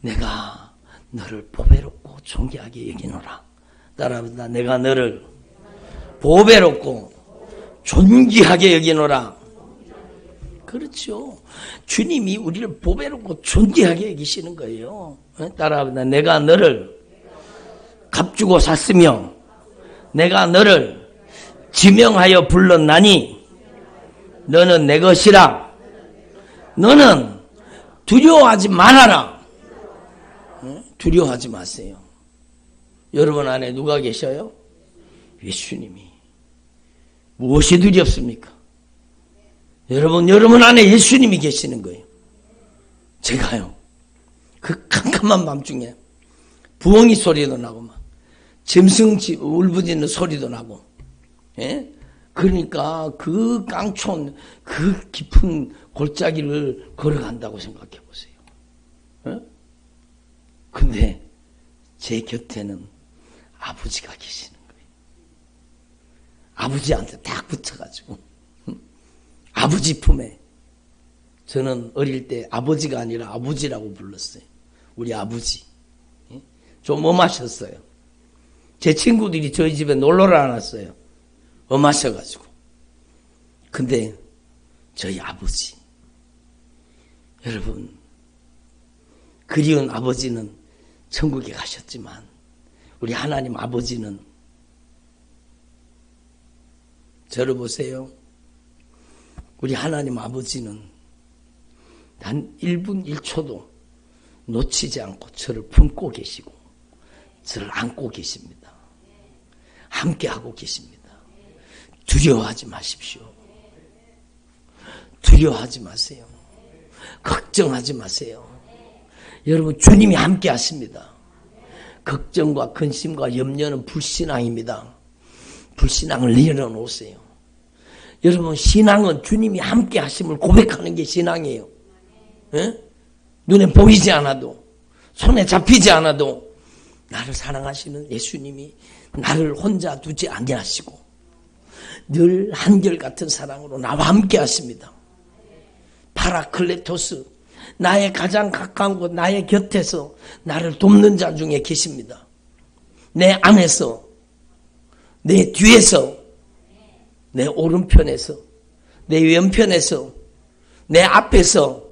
내가 너를 보배롭고 존귀하게 여기노라. 따라합니다. 내가 너를 보배롭고 존귀하게 여기노라. 그렇죠. 주님이 우리를 보배롭고 존귀하게 여기시는 거예요. 따라합니다. 내가 너를 값주고 샀으며 내가 너를 지명하여 불렀나니 너는 내 것이라. 너는 두려워하지 말아라. 두려워하지 마세요. 여러분 안에 누가 계셔요? 예수님이. 무엇이 두렵습니까? 여러분 안에 예수님이 계시는 거예요. 제가요, 그 캄캄한 밤중에 부엉이 소리도 나고 짐승 울부짖는 소리도 나고, 예? 그러니까 그 깡촌, 그 깊은 골짜기를 걸어간다고 생각해 보세요. 예? 근데 제 곁에는 아버지가 계시는 거예요. 아버지한테 딱 붙어가지고, 아버지 품에. 저는 어릴 때 아버지가 아니라 아버지라고 불렀어요. 우리 아버지. 좀 엄하셨어요. 제 친구들이 저희 집에 놀러를 안 왔어요. 엄하셔가지고. 근데 저희 아버지. 여러분, 그리운 아버지는 천국에 가셨지만 우리 하나님 아버지는 저를 보세요. 우리 하나님 아버지는 단 1분 1초도 놓치지 않고 저를 품고 계시고 저를 안고 계십니다. 함께하고 계십니다. 두려워하지 마십시오. 두려워하지 마세요. 걱정하지 마세요. 여러분, 주님이 함께 하십니다. 걱정과 근심과 염려는 불신앙입니다. 불신앙을 내려놓으세요. 여러분, 신앙은 주님이 함께 하심을 고백하는 게 신앙이에요. 예? 눈에 보이지 않아도, 손에 잡히지 않아도 나를 사랑하시는 예수님이 나를 혼자 두지 아니하시고 늘 한결같은 사랑으로 나와 함께 하십니다. 파라클레토스, 나의 가장 가까운 곳, 나의 곁에서 나를 돕는 자 중에 계십니다. 내 안에서, 내 뒤에서, 내 오른편에서, 내 왼편에서, 내 앞에서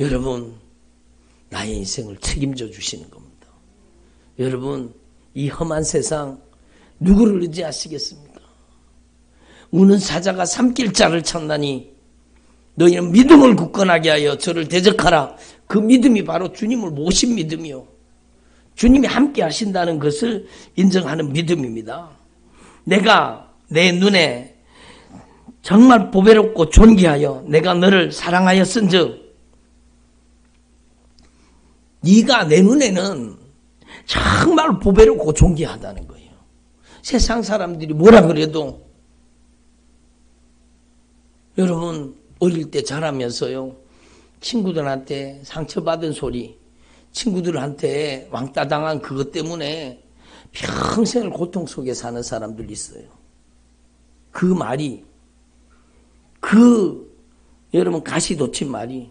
여러분, 나의 인생을 책임져 주시는 겁니다. 여러분, 이 험한 세상 누구를 의지하시겠습니까? 우는 사자가 삼킬 자를 찾나니 너희는 믿음을 굳건하게 하여 저를 대적하라. 그 믿음이 바로 주님을 모신 믿음이요, 주님이 함께 하신다는 것을 인정하는 믿음입니다. 내가 내 눈에 정말 보배롭고 존귀하여 내가 너를 사랑하였은즉 네가 내 눈에는 정말 보배롭고 존귀하다는 거예요. 세상 사람들이 뭐라 그래도 여러분, 어릴 때 자라면서요, 친구들한테 상처받은 소리, 친구들한테 왕따 당한 그것 때문에 평생을 고통 속에 사는 사람들이 있어요. 그 말이, 여러분 가시 돋친 말이,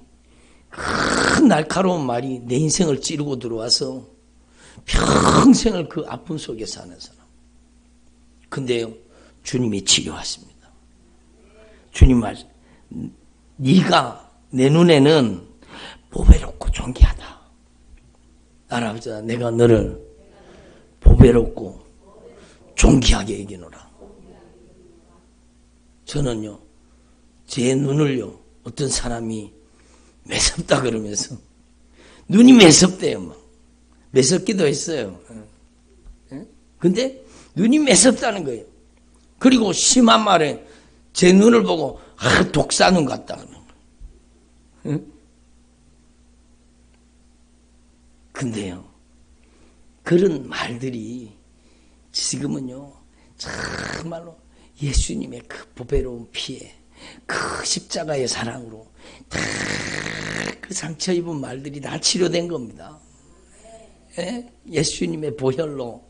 큰 날카로운 말이 내 인생을 찌르고 들어와서 평생을 그 아픔 속에 사는 사람. 근데요, 주님이 치료하십니다. 주님 말씀, 네가 내 눈에는 보배롭고 존귀하다. 따라하자. 내가 너를 보배롭고 존귀하게 여기노라. 저는요, 제 눈을요, 어떤 사람이 매섭다 그러면서 눈이 매섭대요. 막 매섭기도 했어요. 근데 눈이 매섭다는 거예요. 그리고 심한 말에 제 눈을 보고 독사눈 같다 그러는 거예요. 근데요, 그런 말들이 지금은요, 정말로 예수님의 그 보배로운 피에 그 십자가의 사랑으로 다 그 상처 입은 말들이 다 치료된 겁니다. 예수님의 보혈로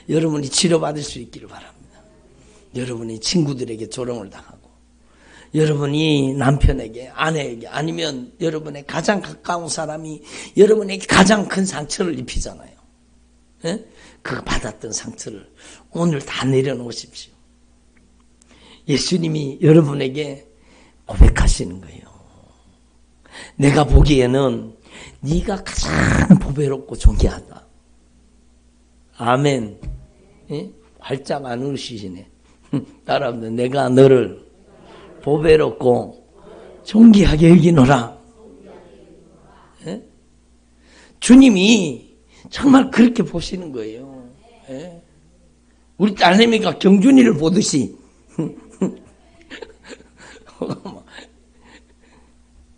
여러분이 치료받을 수 있기를 바랍니다. 여러분이 친구들에게 조롱을 당하고, 여러분이 남편에게, 아내에게, 아니면 여러분의 가장 가까운 사람이 여러분에게 가장 큰 상처를 입히잖아요. 그 받았던 상처를 오늘 다 내려놓으십시오. 예수님이 여러분에게 고백하시는 거예요. 내가 보기에는 네가 가장 보배롭고 존귀하다. 아멘. 활짝 안 웃으시네. 따라합니다. 내가 너를 보배롭고 존귀하게 여기노라. 주님이 정말 그렇게 보시는 거예요. 우리 딸내미가 경준이를 보듯이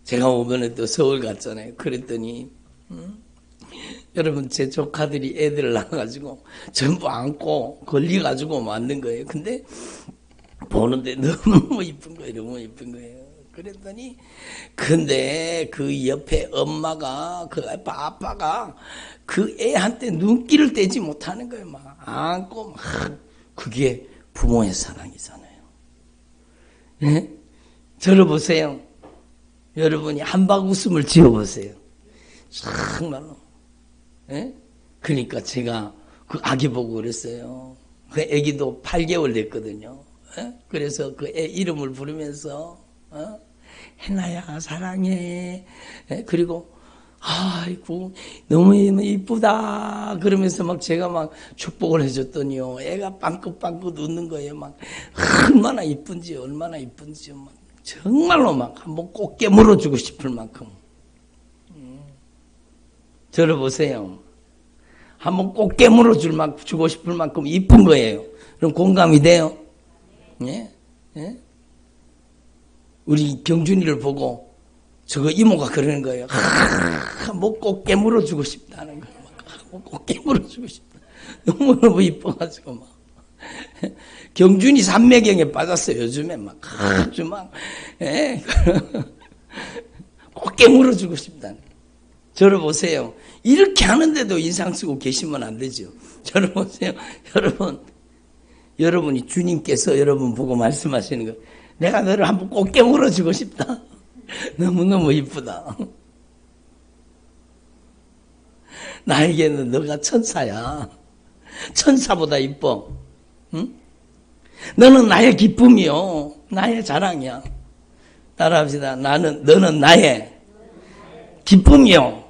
제가 이번에 또 서울 갔잖아요. 그랬더니 여러분, 제 조카들이 애들을 낳아가지고 전부 안고 걸려가지고 만든 거예요. 근데 보는데 너무 이쁜 거예요. 너무 이쁜 거예요. 그랬더니 근데 그 옆에 엄마가, 그 아빠가 그 애한테 눈길을 떼지 못하는 거예요. 막 안고 막. 그게 부모의 사랑이잖아요. 예? 저를 보세요. 여러분이 한박 웃음을 지어보세요. 정말로. 예? 그러니까 제가 그 아기 보고 그랬어요. 그 아기도 8개월 됐거든요. 예? 그래서 그 애 이름을 부르면서 해나야 사랑해. 예? 그리고 아이고 너무 이쁘다 그러면서 막 제가 막 축복을 해줬더니요, 애가 빵긋빵긋 웃는 거예요. 막 얼마나 이쁜지요. 막 정말로 막 한번 꼭 깨물어주고 싶을 만큼. 저를 보세요. 한번 꼭 깨물어주고 싶을 만큼 이쁜 거예요. 그럼 공감이 돼요? 예? 예? 우리 경준이를 보고 저거 이모가 그러는 거예요. 한번 꼭 깨물어주고 싶다는 거예요. 한번 꼭 깨물어주고 싶다. 너무너무 이뻐가지고 막. 경준이 삼매경에 빠졌어요. 요즘에 막 아주 막 꼭 깨물어주고 싶다는. 저를 보세요. 이렇게 하는데도 인상 쓰고 계시면 안 되죠. 저를 보세요. 여러분이 주님께서 여러분 보고 말씀하시는 거, 내가 너를 한번 꼭 깨물어주고 싶다. 너무너무 이쁘다. 나에게는 너가 천사야. 천사보다 이뻐. 응? 너는 나의 기쁨이요, 나의 자랑이야. 따라합시다. 너는 나의 기쁨이요,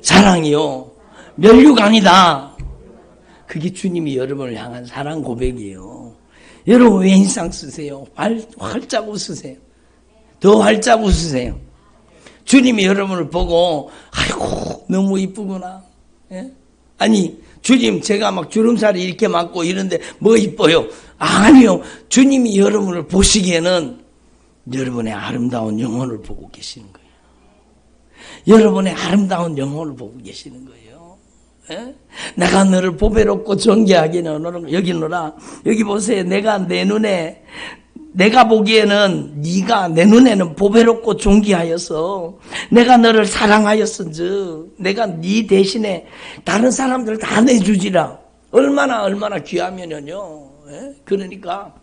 자랑이요, 면류관이다. 그게 주님이 여러분을 향한 사랑 고백이에요. 여러분 왜 인상 쓰세요? 활짝 웃으세요. 더 활짝 웃으세요. 주님이 여러분을 보고 아이고 너무 이쁘구나. 예? 아니 주님, 제가 막 주름살이 이렇게 많고 이런데 뭐 이뻐요? 아니요. 주님이 여러분을 보시기에는 여러분의 아름다운 영혼을 보고 계시는 거예요. 여러분의 아름다운 영혼을 보고 계시는 거예요. 에? 내가 너를 보배롭고 존귀하게 여기노라. 여기 보세요. 내가 보기에는 네가 내 눈에는 보배롭고 존귀하여서 내가 너를 사랑하였은즉 내가 네 대신에 다른 사람들 다 내주지라. 얼마나 귀하면요. 그러니까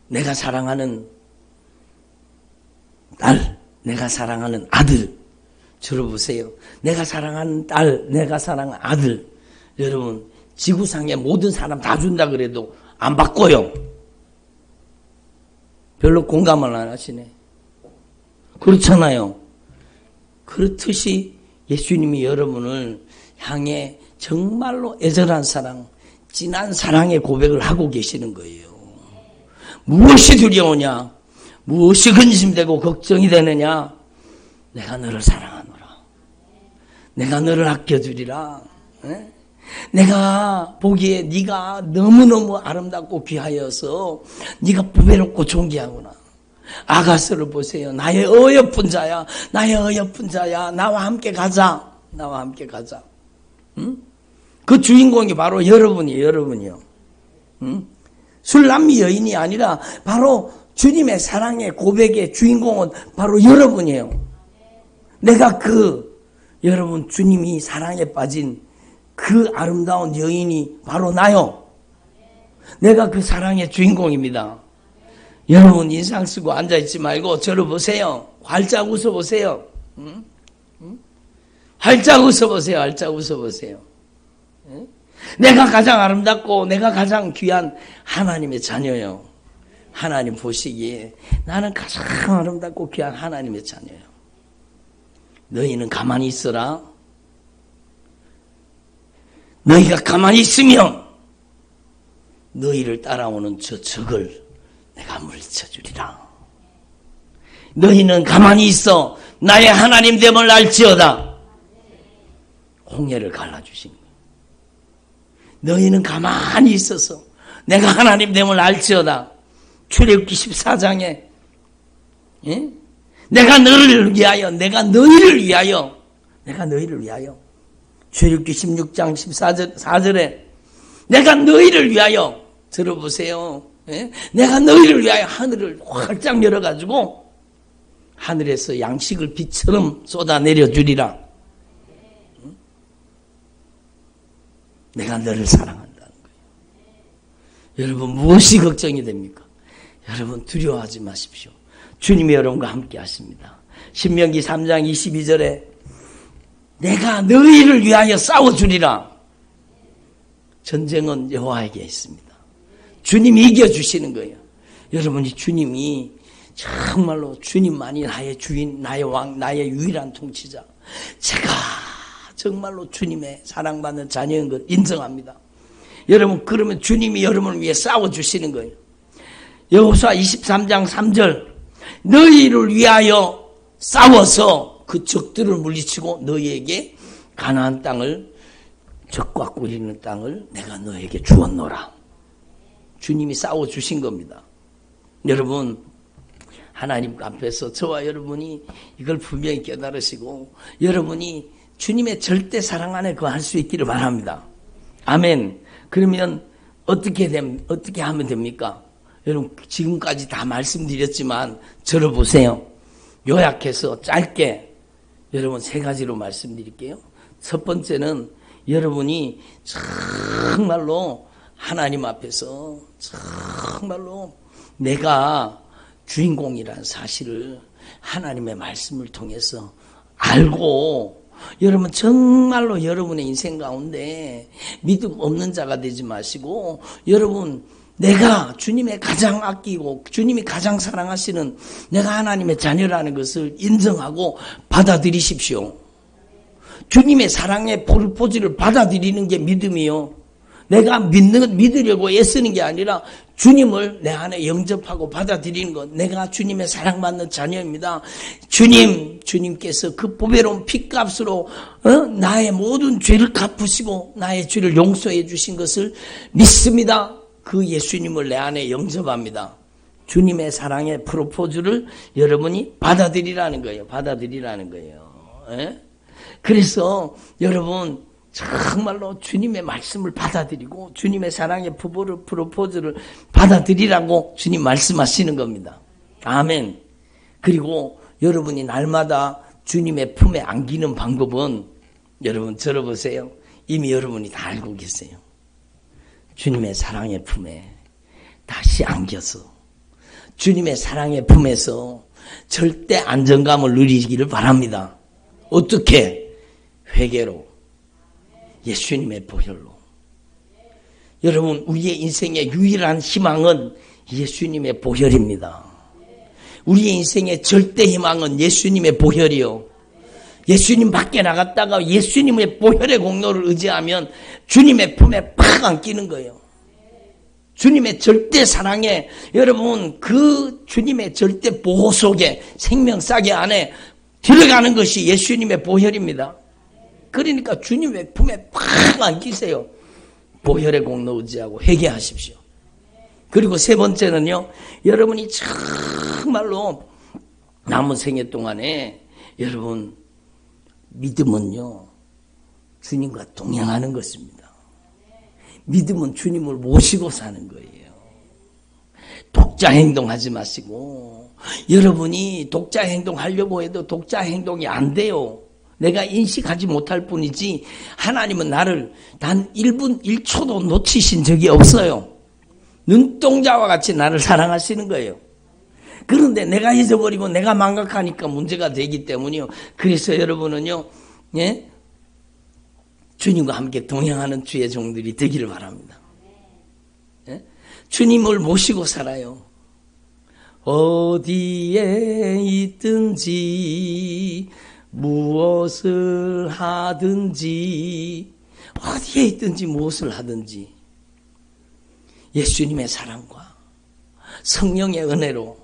내가 사랑하는 딸, 내가 사랑하는 아들, 저를 보세요. 내가 사랑하는 딸, 내가 사랑하는 아들, 여러분 지구상의 모든 사람 다 준다 그래도 안 바꿔요. 별로 공감을 안 하시네. 그렇잖아요. 그렇듯이 예수님이 여러분을 향해 정말로 애절한 사랑, 진한 사랑의 고백을 하고 계시는 거예요. 무엇이 두려우냐? 무엇이 근심되고 걱정이 되느냐? 내가 너를 사랑하노라. 내가 너를 아껴주리라. 에? 내가 보기에 네가 너무너무 아름답고 귀하여서 네가 보배롭고 존귀하구나. 아가스를 보세요. 나의 어여쁜 자야. 나의 어여쁜 자야. 나와 함께 가자. 나와 함께 가자. 응? 그 주인공이 바로 여러분이에요. 여러분이요. 응? 술남미 여인이 아니라 바로 주님의 사랑의 고백의 주인공은 바로 여러분이에요. 내가 여러분 주님이 사랑에 빠진 그 아름다운 여인이 바로 나요. 내가 그 사랑의 주인공입니다. 여러분 인상 쓰고 앉아있지 말고 저를 보세요. 활짝 웃어보세요. 응? 응? 활짝 웃어보세요. 활짝 웃어보세요. 응? 내가 가장 아름답고 내가 가장 귀한 하나님의 자녀요. 하나님 보시기에 나는 가장 아름답고 귀한 하나님의 자녀요. 너희는 가만히 있어라. 너희가 가만히 있으면 너희를 따라오는 저 적을 내가 물리쳐주리라. 너희는 가만히 있어 나의 하나님 됨을 알지어다. 홍해를 갈라주신 거예요. 너희는 가만히 있어서 내가 하나님 됨을 알지어다. 출애굽기 14장에 예? 내가 너희를 위하여 출애굽기 16장 14절에 내가 너희를 위하여 들어보세요. 예? 내가 너희를 위하여 하늘을 활짝 열어가지고 하늘에서 양식을 비처럼 쏟아내려 주리라. 내가 너를 사랑한다는 거예요. 여러분 무엇이 걱정이 됩니까? 여러분 두려워하지 마십시오. 주님이 여러분과 함께 하십니다. 신명기 3장 22절에 내가 너희를 위하여 싸워주리라. 전쟁은 여호와에게 있습니다. 주님이 이겨주시는 거예요. 여러분이 주님이 정말로 주님만이 나의 주인, 나의 왕, 나의 유일한 통치자. 제가 정말로 주님의 사랑받는 자녀인 걸 인정합니다. 여러분 그러면 주님이 여러분을 위해 싸워주시는 거예요. 여호수아 23장 3절 너희를 위하여 싸워서 그 적들을 물리치고 너희에게 가나안 땅을 적과 꿀리는 땅을 내가 너에게 주었노라. 주님이 싸워주신 겁니다. 여러분 하나님 앞에서 저와 여러분이 이걸 분명히 깨달으시고 여러분이 주님의 절대 사랑 안에 거할 수 있기를 바랍니다. 아멘. 그러면 어떻게 하면 됩니까? 여러분 지금까지 다 말씀드렸지만 저를 보세요. 요약해서 짧게 여러분 3가지로 말씀드릴게요. 첫 번째는 여러분이 정말로 하나님 앞에서 정말로 내가 주인공이라는 사실을 하나님의 말씀을 통해서 알고 여러분 정말로 여러분의 인생 가운데 믿음 없는 자가 되지 마시고 여러분 내가 주님의 가장 아끼고 주님이 가장 사랑하시는 내가 하나님의 자녀라는 것을 인정하고 받아들이십시오. 주님의 사랑의 프로포즈를 받아들이는 게 믿음이요. 내가 믿으려고 애쓰는 게 아니라 주님을 내 안에 영접하고 받아들이는 것. 내가 주님의 사랑받는 자녀입니다. 주님께서 그 보배로운 핏값으로 나의 모든 죄를 갚으시고 나의 죄를 용서해 주신 것을 믿습니다. 그 예수님을 내 안에 영접합니다. 주님의 사랑의 프로포즈를 여러분이 받아들이라는 거예요. 받아들이라는 거예요. 예? 그래서 여러분 정말로 주님의 말씀을 받아들이고 주님의 사랑의 프로포즈를 받아들이라고 주님 말씀하시는 겁니다. 아멘. 그리고 여러분이 날마다 주님의 품에 안기는 방법은 여러분 들어보세요. 이미 여러분이 다 알고 계세요. 주님의 사랑의 품에 다시 안겨서 주님의 사랑의 품에서 절대 안정감을 누리기를 바랍니다. 어떻게? 회개로, 예수님의 보혈로, 여러분, 우리의 인생의 유일한 희망은 예수님의 보혈입니다. 우리의 인생의 절대 희망은 예수님의 보혈이요. 예수님 밖에 나갔다가 예수님의 보혈의 공로를 의지하면 주님의 품에 팍 안기는 거예요. 주님의 절대 사랑에, 여러분, 그 주님의 절대 보호 속에, 생명싸개 안에 들어가는 것이 예수님의 보혈입니다. 그러니까 주님의 품에 팍 안기세요. 보혈의 공로 의지하고 회개하십시오. 그리고 세 번째는요, 여러분이 정말로 남은 생애 동안에 여러분 믿음은요, 주님과 동행하는 것입니다. 믿음은 주님을 모시고 사는 거예요. 독자 행동하지 마시고, 여러분이 독자 행동하려고 해도 독자 행동이 안 돼요. 내가 인식하지 못할 뿐이지 하나님은 나를 단 1분 1초도 놓치신 적이 없어요. 눈동자와 같이 나를 사랑하시는 거예요. 그런데 내가 잊어버리고 내가 망각하니까 문제가 되기 때문이요. 그래서 여러분은요, 예? 주님과 함께 동행하는 주의 종들이 되기를 바랍니다. 예? 주님을 모시고 살아요. 어디에 있든지 무엇을 하든지, 어디에 있든지 무엇을 하든지 예수님의 사랑과 성령의 은혜로,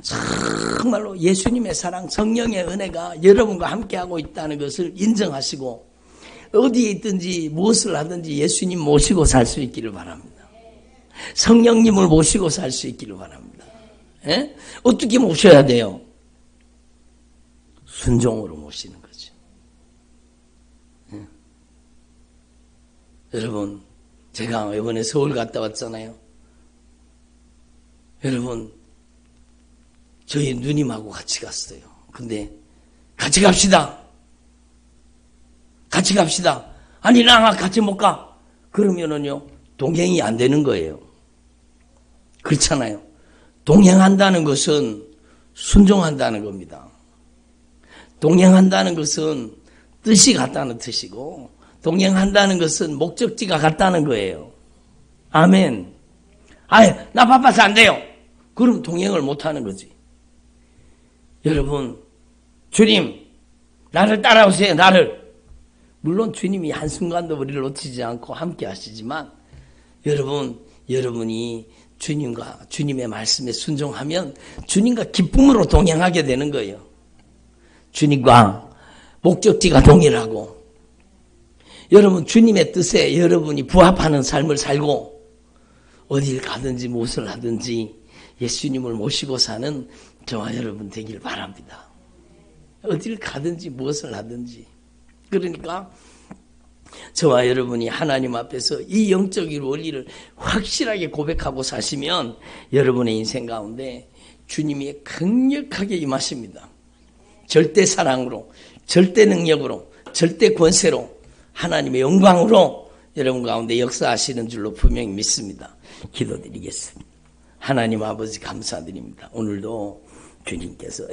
정말로 예수님의 사랑, 성령의 은혜가 여러분과 함께하고 있다는 것을 인정하시고, 어디에 있든지 무엇을 하든지 예수님 모시고 살 수 있기를 바랍니다. 성령님을 모시고 살 수 있기를 바랍니다. 예? 어떻게 모셔야 돼요? 순종으로 모시는 거죠. 예? 여러분, 제가 이번에 서울 갔다 왔잖아요. 여러분, 저희 누님하고 같이 갔어요. 근데 같이 갑시다. 같이 갑시다. 아니, 나랑 같이 못 가. 그러면은요, 동행이 안 되는 거예요. 그렇잖아요. 동행한다는 것은 순종한다는 겁니다. 동행한다는 것은 뜻이 같다는 뜻이고, 동행한다는 것은 목적지가 같다는 거예요. 아멘. 아이, 나 바빠서 안 돼요. 그럼 동행을 못 하는 거지. 여러분, 주님, 나를 따라오세요, 나를. 물론 주님이 한순간도 우리를 놓치지 않고 함께 하시지만, 여러분이 주님과 주님의 말씀에 순종하면 주님과 기쁨으로 동행하게 되는 거예요. 주님과 목적지가 동일하고, 여러분 주님의 뜻에 여러분이 부합하는 삶을 살고, 어딜 가든지 무엇을 하든지 예수님을 모시고 사는 저와 여러분 되길 바랍니다. 어딜 가든지 무엇을 하든지. 그러니까 저와 여러분이 하나님 앞에서 이 영적인 원리를 확실하게 고백하고 사시면 여러분의 인생 가운데 주님이 강력하게 임하십니다. 절대 사랑으로, 절대 능력으로, 절대 권세로, 하나님의 영광으로 여러분 가운데 역사하시는 줄로 분명히 믿습니다. 기도드리겠습니다. 하나님 아버지 감사드립니다. 오늘도 주님께서